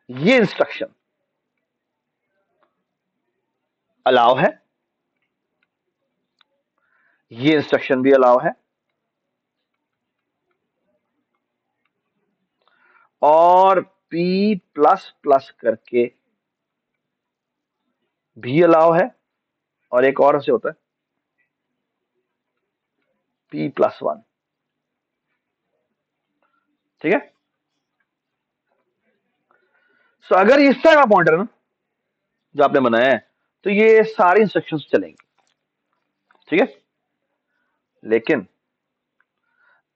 ये इंस्ट्रक्शन अलाउ है, ये इंस्ट्रक्शन भी अलाउ है और P प्लस प्लस करके भी अलाउ है और एक और से होता है P+1. ठीक है. सो अगर इस तरह का पॉइंटर ना जो आपने बनाया है तो ये सारी इंस्ट्रक्शंस चलेंगी. ठीक है, लेकिन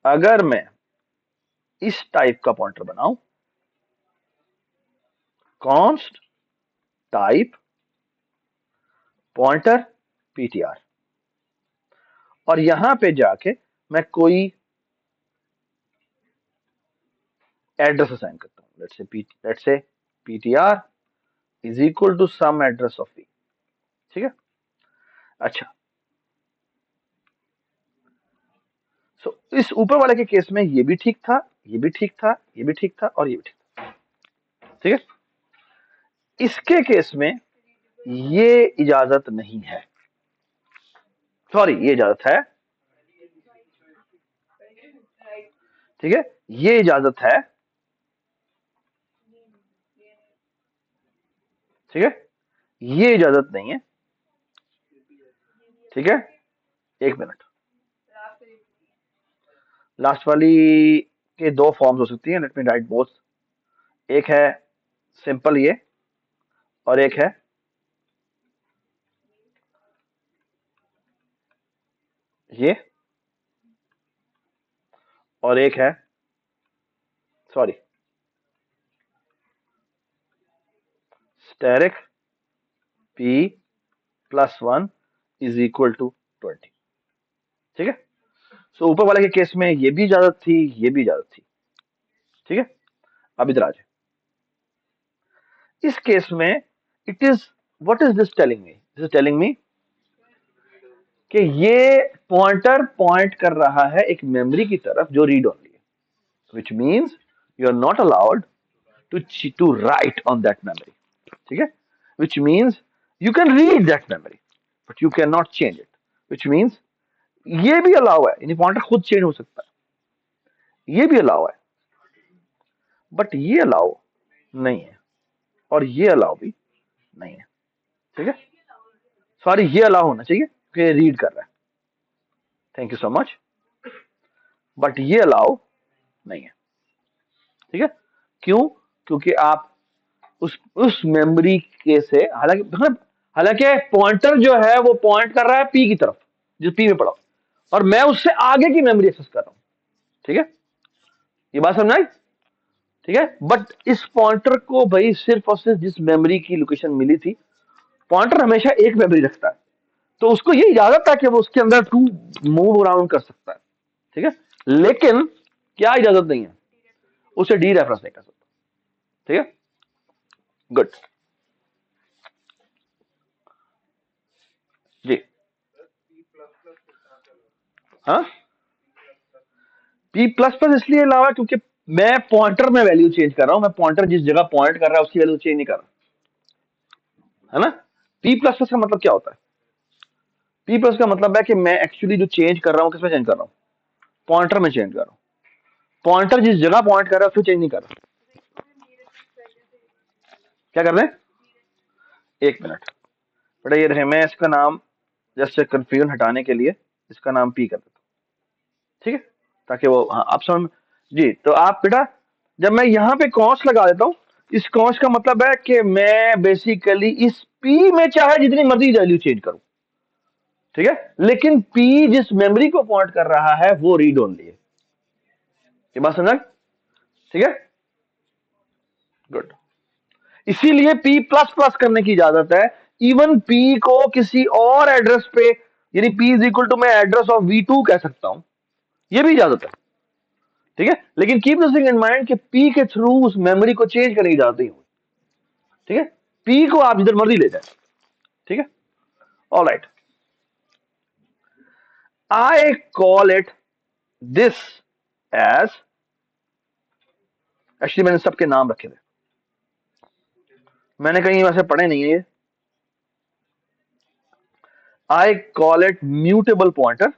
अगर मैं इस टाइप का पॉइंटर बनाऊं, कॉन्स्ट टाइप पॉइंटर ptr, और यहां पे जाके मैं कोई एड्रेस असाइन करता हूं, let's say ptr is equal to some address of v. ठीक है. अच्छा, सो इस ऊपर वाले के केस में ये भी ठीक था, ये भी ठीक था, ये भी ठीक था और ये भी ठीक था. ठीक है. इसके केस में ये इजाजत नहीं है, सॉरी, ये इजाजत है. ठीक है, ये इजाजत है. ठीक है, ये इजाजत नहीं है. ठीक है, एक मिनट, लास्ट वाली के दो फॉर्म्स हो सकती हैं, लेट मी राइट बोथ। एक है सिंपल ये, और एक है ये, और एक है, sorry, asterisk p plus 1 is equal to 20। ठीक है, सो ऊपर वाले के केस में ये भी इजाजत थी, ये भी इजाजत थी। ठीक है, अब इधर आ जाए। इस केस में it is, what is this telling me? This is telling me कि ये पॉइंटर पॉइंट कर रहा है एक मेमोरी की तरफ जो रीड ओनली है, which means you are not allowed to write on that memory. ठीक है, which means you can read that memory but you can not change it, which means ये भी अलाउ है, यानी पॉइंटर खुद चेंज हो सकता है, ये भी अलाउ है, बट ये अलाउ नहीं है, और ये अलाउ भी नहीं है। ठीक है, सॉरी, ये अलाउ होना चाहिए कि रीड कर रहा है, thank you so much, but ये अलाउ नहीं है। ठीक है, क्यों? क्योंकि आप उस मेमोरी के से, हालांकि पॉइंटर जो है वो पॉइंट कर रहा है पी की तरफ, जो पी में पड़ा, और मैं उससे आगे की मेमोरी एक्सेस कर रहा हूं। ठीक है, ये बात समझ आई? ठीक है, बट इस पॉइंटर को भाई सिर्फ और सिर्फ जिस मेमोरी की लोकेशन मिली थी, पॉइंटर हमेशा एक मेमोरी रखता है, तो उसको ये इजाजत है कि वो उसके अंदर टू मूव अराउंड कर सकता है। ठीक है, लेकिन क्या इजाजत नहीं है, उसे डी रेफरेंस नहीं कर सकता। ठीक है, गुड जी। हाँ, पी प्लस प्लस इसलिए अलावा क्योंकि मैं पॉइंटर में वैल्यू चेंज कर रहा हूं, मैं पॉइंटर जिस जगह पॉइंट कर रहा है उसकी वैल्यू चेंज नहीं कर रहा, है ना। पी प्लस प्लस का मतलब क्या होता है? पी प्लस का मतलब है कि मैं एक्चुअली जो चेंज कर रहा हूं किसमें चेंज कर रहा हूं? पॉइंटर में चेंज कर रहा हूं, पॉइंटर जिस जगह पॉइंट कर रहा है उसमें चेंज नहीं कर रहा। क्या कर रहे हैं? एक मिनट बेटा, ये रहे, मैं इसका नाम जस्ट कंफ्यूजन हटाने के लिए इसका नाम पी कर देता हूं। ठीक है, ताकि वो, हाँ आप समझ जी। तो आप बेटा, जब मैं यहां पे कॉस लगा देता हूं, इस कॉस का मतलब है कि मैं बेसिकली इस पी में चाहे जितनी मर्जी वैल्यू चेंज करूं, ठीक है, लेकिन पी जिस मेमोरी को पॉइंट कर रहा है वो रीड ओनली है। ये बात समझा? ठीक है, गुड। इसीलिए पी प्लस प्लस करने की इजाजत है, इवन पी को किसी और एड्रेस पे, यानी पी इज इक्वल टू मैं एड्रेस ऑफ V2 कह सकता हूं, यह भी इजाजत है। ठीक है, लेकिन keep this thing in mind कि पी के थ्रू उस मेमोरी को चेंज करने की इजाजत नहीं होगी। ठीक है, पी को आप जिधर मर्जी ले जाए। ठीक है, alright, I call it this as, actually मैंने सबके नाम रखे थे, मैंने कहीं वैसे पढ़े नहीं है ये। I call it mutable pointer.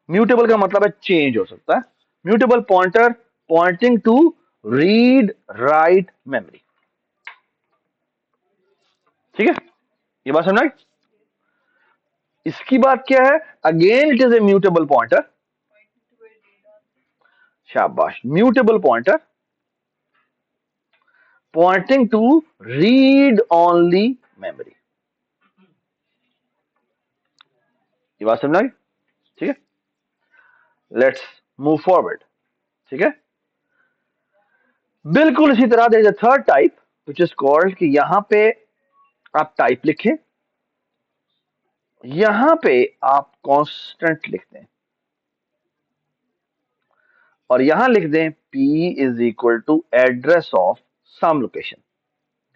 Mutable का मतलब है चेंज हो सकता है, mutable pointer pointing to read write memory. ठीक है, ये बात समझ आई? इसकी बात क्या है? Again it is a mutable pointer, शाबाश, mutable pointer pointing to read only memory. ये बात समझ आई? ठीक है, लेट्स मूव फॉरवर्ड। ठीक है, बिल्कुल इसी तरह there is a third type which is called, कि यहां पे आप टाइप लिखें, यहां पे आप कांस्टेंट लिख दें, और यहां लिख दें p is equal to address of some location,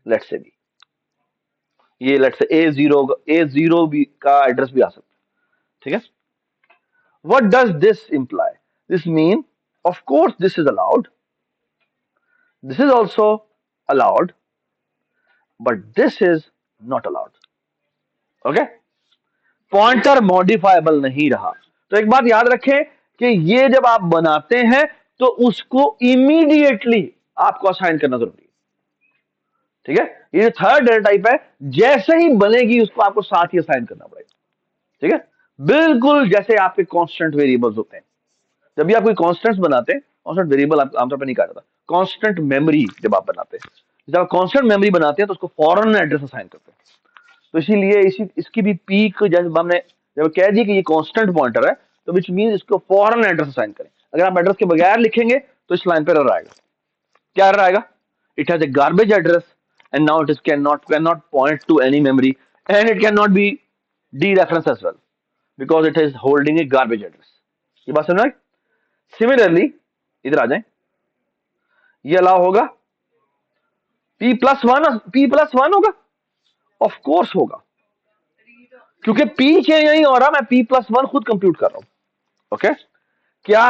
let's say भी, ये लेट्स से A0 भी का एड्रेस भी आ सकता है। ठीक है, what does this imply? This mean, of course this is allowed, this is also allowed, but this is not allowed. Okay, pointer modifiable नहीं रहा। तो एक बात याद रखें कि ये जब आप बनाते हैं तो उसको इमीडिएटली आपको असाइन करना जरूरी है। ठीक है, ये थर्ड डेटा टाइप है, जैसे ही बनेगी उसको आपको साथ ही असाइन करना पड़ेगा। ठीक है, बिल्कुल जैसे आपके कांस्टेंट वेरिएबल्स होते हैं। जब भी आप कोई कांस्टेंट्स बनाते हैं, कांस्टेंट वेरिएबल आप आमतौर पर नहीं कहा जाता, कांस्टेंट मेमोरी जब आप बनाते हैं, जब आप कांस्टेंट मेमोरी बनाते हैं तो उसको फॉरन एड्रेस असाइन करते हैं। तो इसीलिए इसकी भी पीक जब हमने जब कह दी कि ये कांस्टेंट पॉइंटर है, तो विच मीन इसको फॉरन एड्रेस असाइन करें। अगर आप एड्रेस के बगैर लिखेंगे तो इस लाइन पर एरर आएगा। क्या एरर आएगा? It has a garbage address and now it can not point to any memory and it can not be dereference as well because it is holding a garbage address. ये बात समझ? सिमिलरली इधर आ जाए, ये अलाउ होगा P+1 होगा, ऑफ कोर्स होगा, क्योंकि P चेंज नहीं हो रहा, मैं P+1 खुद कंप्यूट कर रहा हूं। ओके, क्या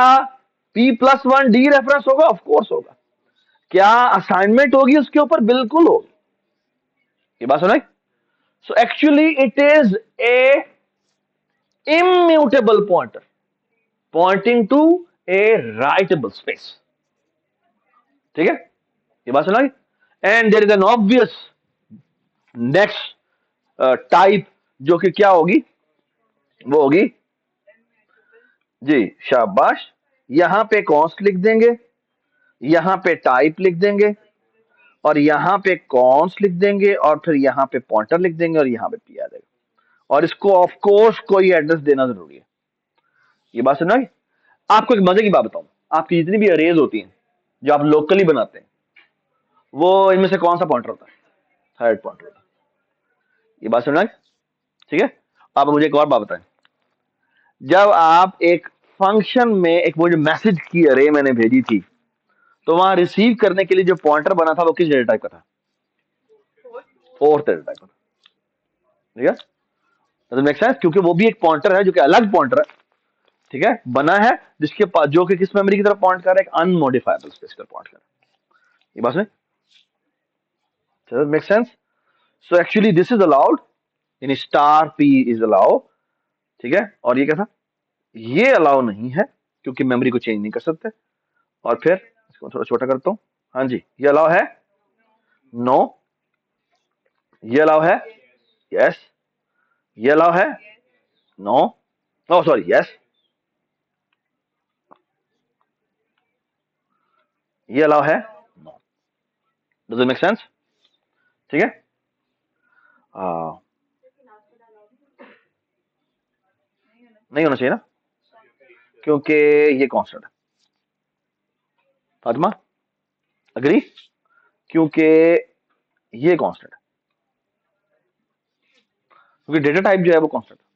P+1 डी रेफरेंस होगा? ऑफ कोर्स होगा। क्या असाइनमेंट होगी उसके ऊपर? बिल्कुल होगी। ये बात सुनाई? So actually it is A immutable pointer pointing to a writable space। ठीक है, ये बात सुना? And there is an obvious next type जो कि क्या होगी, वो होगी जी, शाबाश, यहां पे कॉन्स्ट लिख देंगे, यहां पे टाइप लिख देंगे, और यहां पे कॉन्स्ट लिख देंगे, और फिर यहां पे पॉइंटर लिख देंगे, और यहां पे पी आ जाएगा, और इसको ऑफ कोर्स कोई एड्रेस देना जरूरी है। ये बात सुना? आपको एक मजे की बात बताऊं, आपकी जितनी भी अरेज होती हैं जो आप लोकली बनाते हैं, वो इनमें से कौन सा पॉइंटर होता है? थर्ड पॉइंटर होता है। ये बात सुना? ठीक है, आप मुझे एक और बात बताएं, जब आप एक फंक्शन में एक वो जो मैसेज की अरे मैंने भेजी थी, तो वहां रिसीव करने के लिए जो पॉइंटर बना था वो किस डेटा टाइप का था? फोर्थ डेटा टाइप का था। ठीक है, डज़ मेक सेंस? क्योंकि वो भी एक पॉइंटर है जो कि अलग पॉइंटर है, ठीक है, बना है जिसके पास जो कि किस मेमोरी की तरफ पॉइंट कर रहा है? एक अनमोडिफाइबल स्पेस पर पॉइंट कर रहा है। ये बात में does make sense? So actually this is allowed in star P is allow. ठीक है, और ये क्या था? ये अलाउ नहीं है क्योंकि मेमोरी को चेंज नहीं कर सकते। और फिर इसको थोड़ा छोटा करता हूं, हाँ जी, ये अलाउ है? नो। ये अलाउ है? यस। ये अलाउ है? नो। No sorry, yes. ये अलाउ है? No. Does it make sense? ठीक है, नहीं होना चाहिए ना, क्योंकि ये कांस्टेंट है। फातिमा अग्री? क्योंकि ये कांस्टेंट है, क्योंकि डेटा टाइप जो है वो कांस्टेंट है।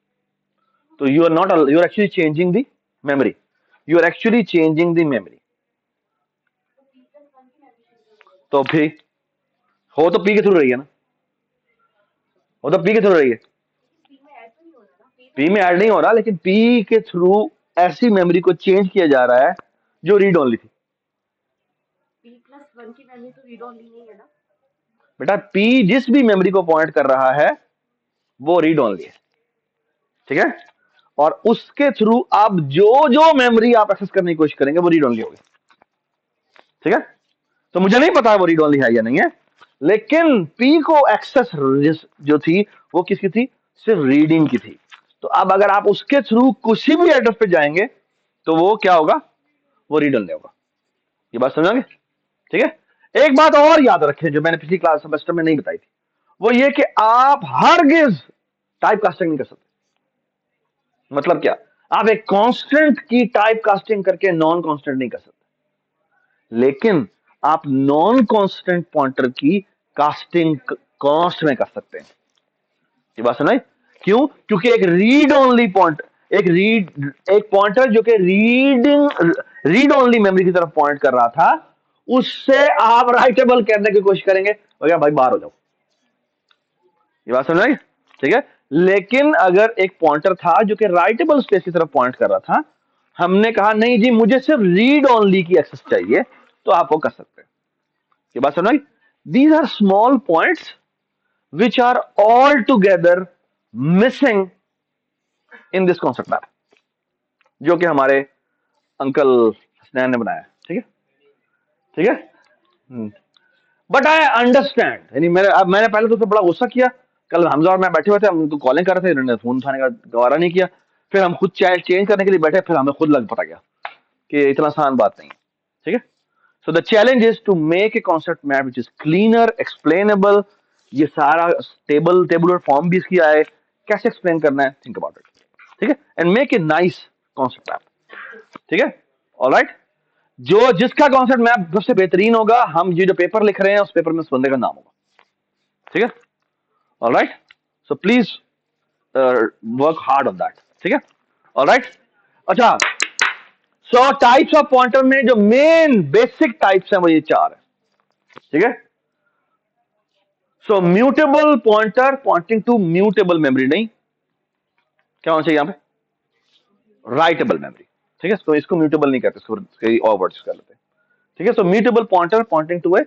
तो you are actually changing the memory, you are actually changing the memory. तो भी हो तो पी के थ्रू रही है ना, हो तो पी के थ्रू रही है, पी में ऐड नहीं हो रहा, लेकिन पी के थ्रू ऐसी मेमोरी को चेंज किया जा रहा है जो रीड ओनली थी। P+1 की वैल्यू तो रीड ओनली नहीं है ना? बेटा पी जिस भी मेमोरी को पॉइंट कर रहा है वो रीड ओनली है। ठीक है, और उसके थ्रू आप जो जो मेमोरी आप एक्सेस करने की कोशिश करेंगे वो रीड ओनली होगी। ठीक है, तो मुझे नहीं पता वो रीड ओनली है या नहीं है, लेकिन पी को एक्सेस जो थी वो किसकी थी? सिर्फ रीडिंग की थी। तो अब अगर आप उसके थ्रू किसी भी एड्रेस पे जाएंगे तो वो क्या होगा? वो रीड ओनली होगा। ये बात समझोगे? ठीक है, एक बात और याद रखें जो मैंने पिछली क्लास सेमेस्टर में नहीं बताई थी, वो ये कि आप हरगिज टाइप कास्टिंग नहीं कर सकते। मतलब क्या? आप एक कांस्टेंट की टाइप कास्टिंग करके नॉन कांस्टेंट नहीं कर सकते, लेकिन आप नॉन कांस्टेंट पॉइंटर की कास्टिंग कांस्ट में कर सकते हैं। ये बात सुनाई? क्यों? क्योंकि एक रीड ओनली पॉइंट, एक पॉइंटर जो कि रीड ओनली मेमोरी की तरफ पॉइंट कर रहा था, उससे आप राइटेबल करने की कोशिश करेंगे, भैया भाई बाहर हो जाओ। ये बात समझ आई? ठीक है, लेकिन अगर एक पॉइंटर था जो कि राइटेबल स्पेस की तरफ पॉइंट कर रहा था, हमने कहा नहीं जी मुझे सिर्फ रीड ओनली की एक्सेस चाहिए, तो आप वो कर सकते हैं। ये बात समझ आई? These are small points which are all together missing in this concept map, जो कि हमारे अंकल हसनैन ने बनाया। ठीक है, ठीक है, बट आई अंडरस्टैंड, यानी मैंने पहले तो उसे बड़ा गुस्सा किया। कल हमजा और मैं बैठे हुए थे, हम तो कॉलिंग कर रहे थे, इन्होंने फोन उठाने का गवारा नहीं किया। फिर हम खुद चेंज करने के लिए बैठे, फिर हमें खुद लग पता गया कि इतना आसान बात नहीं है। ठीक है, so the challenge is to make a concept map which is cleaner, explainable. ये सारा टेबुलर फॉर्म भी इसकी आए, कैसे एक्सप्लेन करना है, थिंक अबाउट इट। ठीक है, and make a nice concept map. ठीक है, ऑलराइट। जो जिसका कॉन्सेप्ट मैप सबसे बेहतरीन होगा, हम ये जो पेपर लिख रहे हैं उस पेपर में उस बंदे का नाम होगा। ठीक है, alright. So please work hard on that. ठीक है, ऑलराइट। अच्छा, सो टाइप्स ऑफ पॉइंटर में जो मेन बेसिक टाइप्स हैं वो ये चार है। ठीक है, so mutable pointer pointing to mutable memory, नहीं, क्या होना चाहिए यहां पे, राइटेबल मेमोरी। ठीक है, तो इसको म्यूटेबल नहीं कहते, इसको कई और वर्ड्स कर लेते हैं। ठीक है, so mutable pointer pointing to a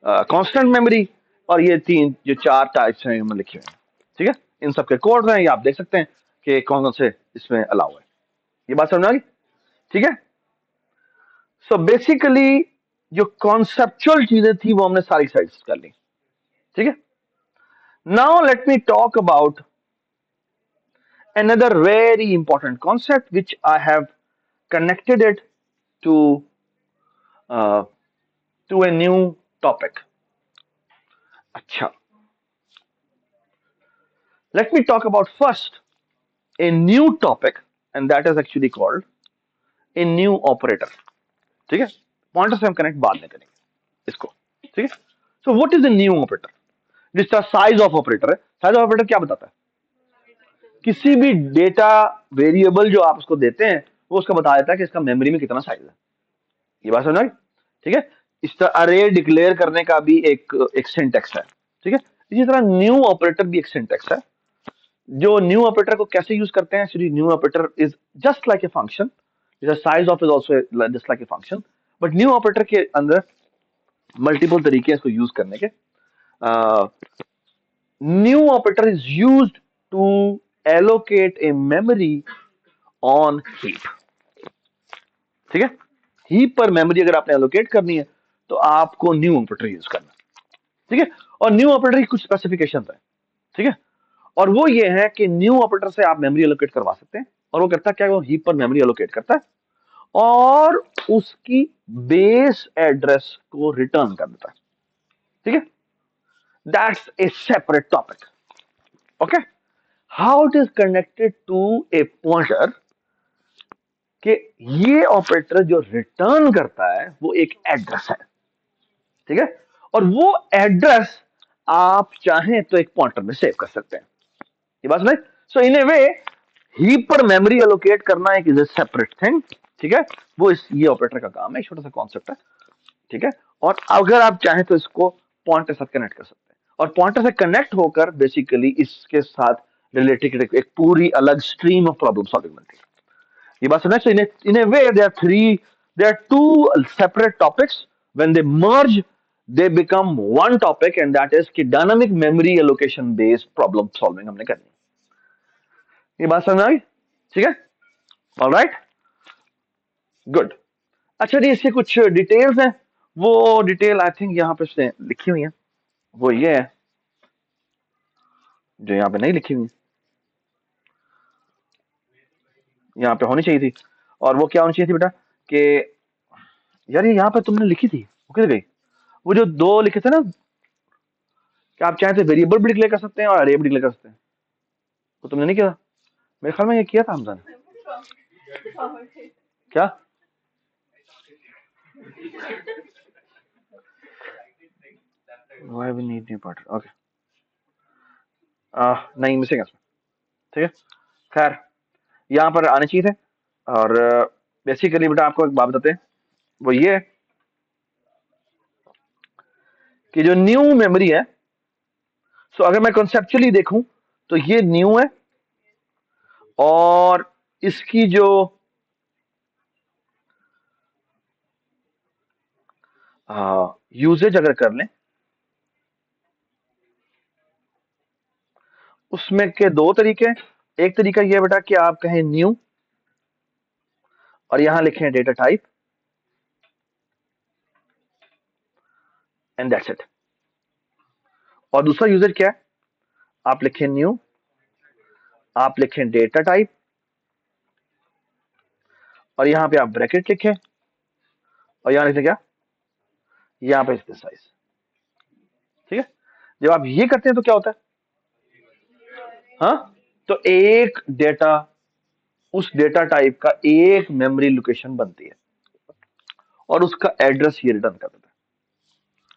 constant memory. और ये तीन जो चार टाइप्स हैं हमने लिखे हुए हैं। ठीक है, इन सबके कोड्स हैं, ये आप देख सकते हैं कि कौन कौन से इसमें अलाउ है। ये बात समझ आ गई? ठीक है, सो बेसिकली जो कॉन्सेप्चुअल चीजें थी वो हमने सारी साइड्स कर ली। ठीक है, now let me talk about another very important concept which I have connected it to uh, to a new topic. अच्छा, let me talk about first a new topic, and that is actually called a new operator. ठीक है, पॉइंटर से हम कनेक्ट बाद में करेंगे इसको। ठीक है, so what is the new operator? जिस तरह साइज ऑफ ऑपरेटर है, साइज ऑफ ऑपरेटर क्या बताता है? किसी भी डेटा वेरिएबल जो आप उसको देते हैं वो उसका बता देता है कि इसका मेमोरी में कितना साइज है। ये बात समझ आई? ठीक है, इस तरह अरे डिक्लेयर करने का भी एक सिंटैक्स है। ठीक है, इसी तरह न्यू ऑपरेटर भी एक सिंटैक्स है। जो न्यू ऑपरेटर को कैसे यूज करते हैं, actually new operator is just like a function, size of is also just like a function, but new operator के अंदर मल्टीपल तरीके हैं इसको यूज करने के। New operator is used to allocate a memory on heap. ठीक है, हीप पर मेमोरी अगर आपने एलोकेट करनी है तो आपको न्यू ऑपरेटर यूज करना। ठीक है, और न्यू ऑपरेटर की कुछ स्पेसिफिकेशन है। ठीक है, और वो ये है कि न्यू ऑपरेटर से आप मेमोरी एलोकेट करवा सकते हैं, और वो करता क्या है, वो हीप पर मेमोरी एलोकेट करता है और उसकी बेस एड्रेस को रिटर्न कर देता है। ठीक है, that's a separate topic. Okay, how it is connected to a pointer, कि ये ऑपरेटर जो रिटर्न करता है वो एक एड्रेस है। ठीक है, और वो एड्रेस आप चाहें तो एक पॉइंटर में सेव कर सकते हैं। ये बात नहीं? सो इन ए वे हीप पर मेमोरी एलोकेट करना एक इज ए सेपरेट थिंग। ठीक है, वो ये ऑपरेटर का काम है, छोटा सा कॉन्सेप्ट है। ठीक है, और अगर आप चाहें तो इसको पॉइंटर से कनेक्ट कर सकते हैं, और पॉइंटर से कनेक्ट होकर बेसिकली इसके साथ रिलेटेड एक पूरी अलग स्ट्रीम ऑफ प्रॉब्लम सॉल्विंग बनती है। ये बात सुना? सो इन ए वे there are two separate topics. When they merge, they become one topic, and that is कि dynamic memory allocation based problem solving हमने करनी है। ये बात समझ आई? ठीक है, ऑल राइट, गुड। अच्छा जी, इसके कुछ डिटेल्स हैं, वो डिटेल आई थिंक यहाँ पे उसने लिखी हुई है, वो ये है जो यहाँ पे नहीं लिखी हुई, यहाँ पे होनी चाहिए थी। और वो क्या होनी चाहिए थी बेटा, कि यार ये यहाँ पे तुमने लिखी थी, वो किधर गई? वो जो दो लिखे थे ना, कि आप चाहे तो वेरिएबल भी डिक्लेयर कर सकते हैं और अरे भी डिक्लेयर कर सकते हैं, तो तुमने नहीं किया? मेरे ख्याल में ये किया था हमजा ने। क्या? Why we need new pattern? Okay. नहीं, मिसिंग है इसमें। ठीक है, खैर यहाँ पर आने चाहिए थे। और बेसिकली बेटा आपको एक बात बताते हैं, वो ये है कि जो न्यू मेमोरी है, सो अगर मैं कॉन्सेप्चुअली देखूं तो ये न्यू है, और इसकी जो यूजेज अगर कर लें, उसमें के दो तरीके हैं। एक तरीका यह बेटा कि आप कहें न्यू और यहां लिखें data type, and that's it. और दूसरा यूजर क्या है, आप लिखें न्यू, आप लिखें डेटा टाइप, और यहां पे आप ब्रैकेट लिखें, और यहां लिखें क्या, यहां पे इसके साइज। ठीक है, जब आप ये करते हैं तो क्या होता है, हाँ, तो एक डेटा, उस डेटा टाइप का एक मेमोरी लोकेशन बनती है और उसका एड्रेस ये रिटर्न कर देता है,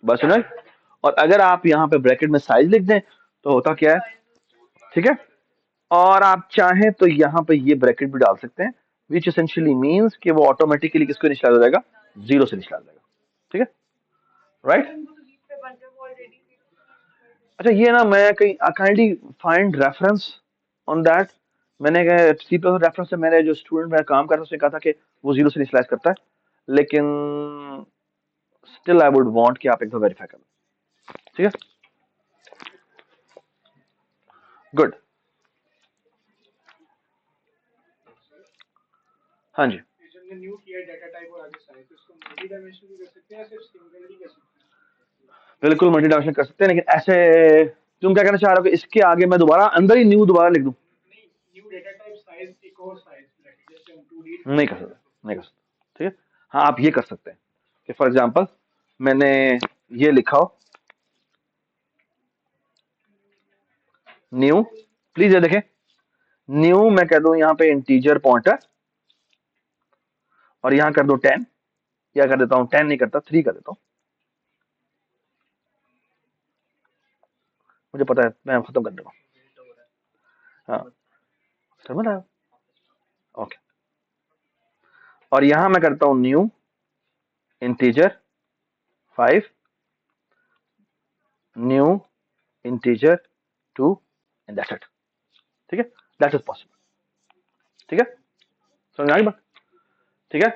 बस सुना। और अगर आप यहां पे ब्रैकेट में साइज लिख दें तो होता क्या है, ठीक है, और आप चाहें तो यहां पे ये ब्रैकेट भी डाल सकते हैं, विच एसेंशियली मीन्स कि वो ऑटोमेटिकली किसको इनिशियलाइज हो जाएगा, जीरो से इनिशियलाइज हो जाएगा। ठीक है, राइट। अच्छा, ये ना मैं कहीं kindly find reference on that. मैंने सी प्लस रेफरेंस से मेरे जो स्टूडेंट मेरा काम कर रहा है उसने कहा था कि वो जीरो से इनिशियलाइज करता है, लेकिन स्टिल आई वुड वांट कि आप एक बार वेरीफाई कर लो। ठीक है, गुड। हाँ जी, ये जो हमने न्यू किया डाटा टाइप और आगे साइज, तो इसको मल्टी डायमेंशनल भी कर सकते हैं या सिर्फ सिंगल ही कर सकते हैं? बिल्कुल मल्टी डायमेंशनल कर सकते हैं, लेकिन ऐसे तुम क्या कहना चाह रहे हो कि इसके आगे मैं दोबारा अंदर ही न्यू दोबारा लिख दूं? नहीं, न्यू डाटा टाइप साइज एक और साइज ब्रैकेट, जैसे हम 2D नहीं कर सकते, नहीं कर सकते। ठीक है, हाँ आप ये कर सकते हैं कि फॉर एग्जांपल मैंने ये लिखा हो न्यू, प्लीज ये देखें, न्यू मैं कह दूं यहाँ पे इंटीजर पॉइंटर, और यहाँ कर दो 10, या कर देता हूँ 10 नहीं करता 3 कर देता हूँ, मुझे पता है मैं खत्म कर दूंगा। हाँ, समझ रहा है, ओके। और यहाँ मैं करता हूँ new integer 5, new integer 2, and that's it. ठीक है, दैट इज पॉसिबल। ठीक है, समझ आ गई बात? ठीक है,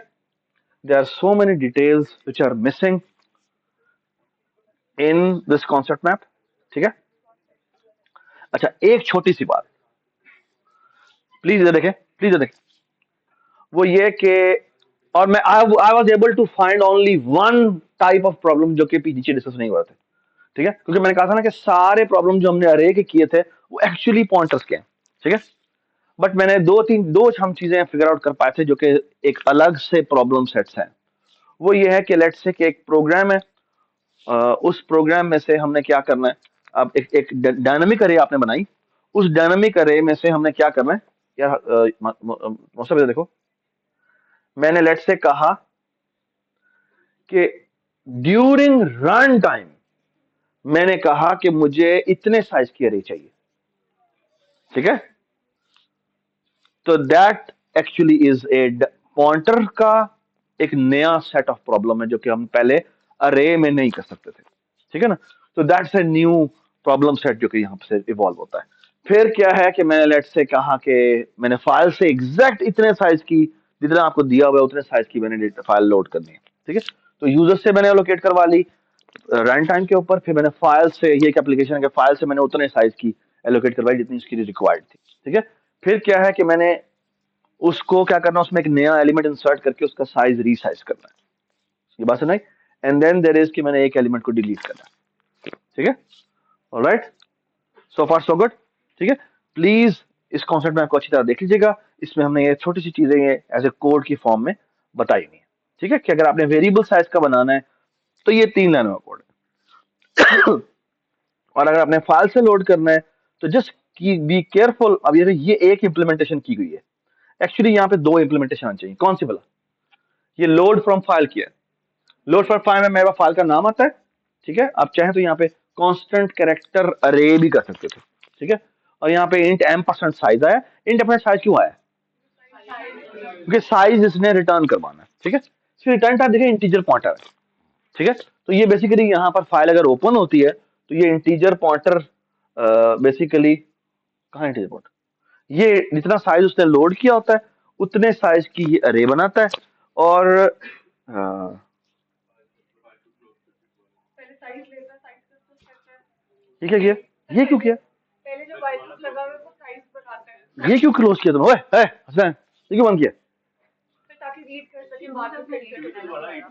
there are so many details which are missing in this concept map। ठीक है, अच्छा एक छोटी सी बात, प्लीज ये देखें, प्लीज ये देखें, वो ये कि, और मैं I was able to find only one type of problem जो कि नीचे डिस्कस नहीं हुआ थे। ठीक है, क्योंकि मैंने कहा था ना कि सारे प्रॉब्लम जो हमने अरे के किए थे वो एक्चुअली पॉइंटर्स के हैं। ठीक है, बट मैंने दो हम चीजें फिगर आउट कर पाए थे जो कि एक अलग से प्रॉब्लम सेट्स हैं। वो ये है कि लेट्स से कि एक प्रोग्राम है, उस प्रोग्राम में से हमने क्या करना है, अब एक डायनामिक अरे आपने बनाई, उस डायनामिक अरे में से हमने क्या करना है यार, मौसम देखो, मैंने लेट से कहा कि ड्यूरिंग रन टाइम मैंने कहा कि मुझे इतने साइज की अरे चाहिए। ठीक है, तो that actually is a pointer का एक नया सेट ऑफ प्रॉब्लम है जो कि हम पहले अरे में नहीं कर सकते थे। ठीक है ना, तो that's a new problem set जो कि यहां से इवॉल्व होता है। फिर क्या है कि मैंने लेट से कहा कि मैंने फाइल से एग्जैक्ट इतने साइज की, जितना आपको दिया हुआ है उतने साइज की मैंने फाइल लोड करनी है। ठीक है, तो यूजर से मैंने एलोकेट करवा ली रन टाइम के ऊपर, फिर मैंने फाइल से, ये एक एप्लीकेशन है कि फाइल से मैंने उतने साइज की एलोकेट करवाई जितनी उसकी रिक्वायर्ड थी। ठीक है, फिर क्या है कि मैंने उसको क्या करना, उसमें एक नया एलिमेंट इंसर्ट करके उसका साइज रीसाइज करना है। ये बात सुनाई, एंड देन देयर इज कि मैंने एक एलिमेंट को डिलीट करना है। ठीक है, ऑलराइट, सो फार सो गुड। ठीक है, प्लीज इस कॉन्सेप्ट में आपको अच्छी तरह देख लीजिएगा, इसमें हमने ये छोटी सी चीजें ये एज ए कोड की फॉर्म में बताई हुई है। ठीक है, कि अगर आपने वेरिएबल साइज का बनाना है तो ये 3 लाइनों का कोड है, और अगर आपने फाइल से लोड करना है तो जस्ट बी केयरफुल। अब ये एक इम्प्लीमेंटेशन की गई है, एक्चुअली यहाँ पे 2 इम्प्लीमेंटेशन आनी चाहिए। कौन सी वाला, ये लोड फ्रॉम फाइल किया है, लोड फ्रॉम फाइल में मेरे फाइल का नाम आता है। ठीक है, आप चाहें तो यहाँ पे कांस्टेंट कैरेक्टर अरे भी कर सकते थे। ठीक है, और यहाँ पे इंट m% साइज आया, इंट m% साइज क्यों आया, क्योंकि साइज इसने रिटर्न करवाना है। ठीक है, इसकी रिटर्न टाइप देखिए इंटीजर पॉइंटर है। ठीक है, तो ये बेसिकली यहाँ पर फाइल अगर ओपन होती है तो ये इंटीजर पॉइंटर बेसिकली, कहाँ इंटीजर पॉइंटर, ये जितना साइज उसने लोड किया होता है उतने साइज की ये अरे बनाता है। और ये क्या किया, ये क्यों किया, पहले जो वाइट लगा हुआ है वो साइज बताता है, ये क्यों क्लोज किया तुमने, ओए हसन ये क्यों बंद किया? फिर ताकि रीड कर सके बाद में रीड करना है।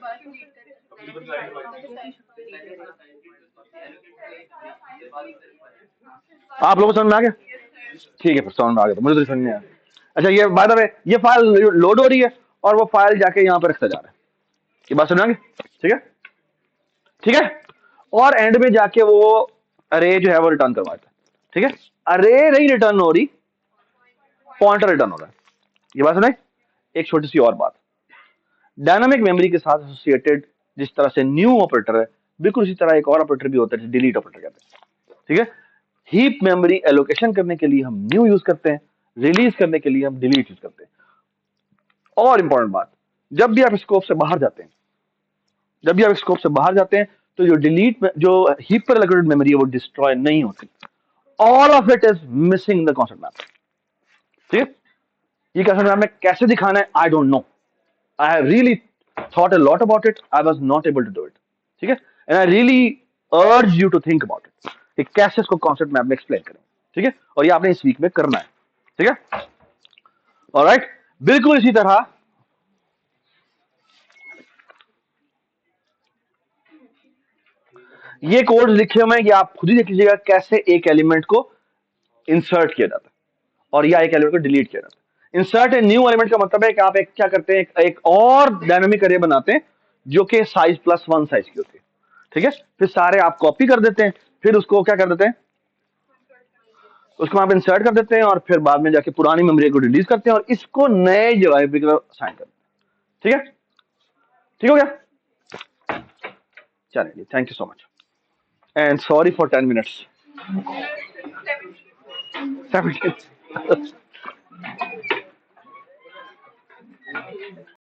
आप लोगों को समझ में आ गया? ठीक है, फिर समझ में आ गया, तो मुझे तो समझ नहीं आया। अच्छा, ये बाय द वे ये फाइल लोड हो रही है और वो फाइल जाके यहाँ पे रखता जा रहा है। ये बात समझ में आ गई? ठीक है, ठीक है। और एंड में जाके वो अरे जो है वो रिटर्न करवाता है। ठीक है, अरे नहीं रिटर्न हो रही, पॉइंटर रिटर्न हो रहा है। ये बात सुनाई? एक छोटी सी और बात, डायनामिक मेमोरी के साथ एसोसिएटेड जिस तरह से न्यू ऑपरेटर है, बिल्कुल इसी तरह एक और ऑपरेटर भी होता है, डिलीट ऑपरेटर कहते हैं। ठीक है, हीप मेमोरी एलोकेशन करने के लिए हम न्यू यूज करते हैं, रिलीज करने के लिए हम डिलीट यूज करते हैं। और इंपॉर्टेंट बात, जब भी आप स्कोप से बाहर जाते हैं, जब भी आप स्कोप से बाहर जाते हैं, तो जो डिलीट जो हीप पर एलोकेटेड मेमोरी है वो डिस्ट्रॉय नहीं होती। All of it is missing the concept map. ठीक है, ये कॉन्सेप्ट मैप में कैसे दिखाना है, I don't know. I have really thought a lot about it. I was not able to do it. ठीक है, and I really urge you to think about it कि कैसे इसको कॉन्सेप्ट मैप में एक्सप्लेन करें। ठीक है, और ये आपने इस वीक में करना है। ठीक है, ऑलराइट। बिल्कुल इसी तरह ये कोड लिखे हुए हैं कि आप खुद ही देख लीजिएगा कैसे एक एलिमेंट को इंसर्ट किया जाता है और या एक एलिमेंट को डिलीट किया जाता है। इंसर्ट ए न्यू एलिमेंट का मतलब है कि आप एक क्या करते हैं, एक और डायनामिक अरे बनाते हैं जो कि साइज +1 साइज की होती है। ठीक है, फिर सारे आप कॉपी कर देते हैं, फिर उसको क्या कर देते हैं, उसको वहां पे इंसर्ट कर देते हैं और फिर बाद में जाके पुरानी मेमोरी को रिलीज करते हैं और इसको नए जगह पे असाइन करते हैं। ठीक है, ठीक हो गया? चलिए, thank you so much and sorry for 10 minutes. 17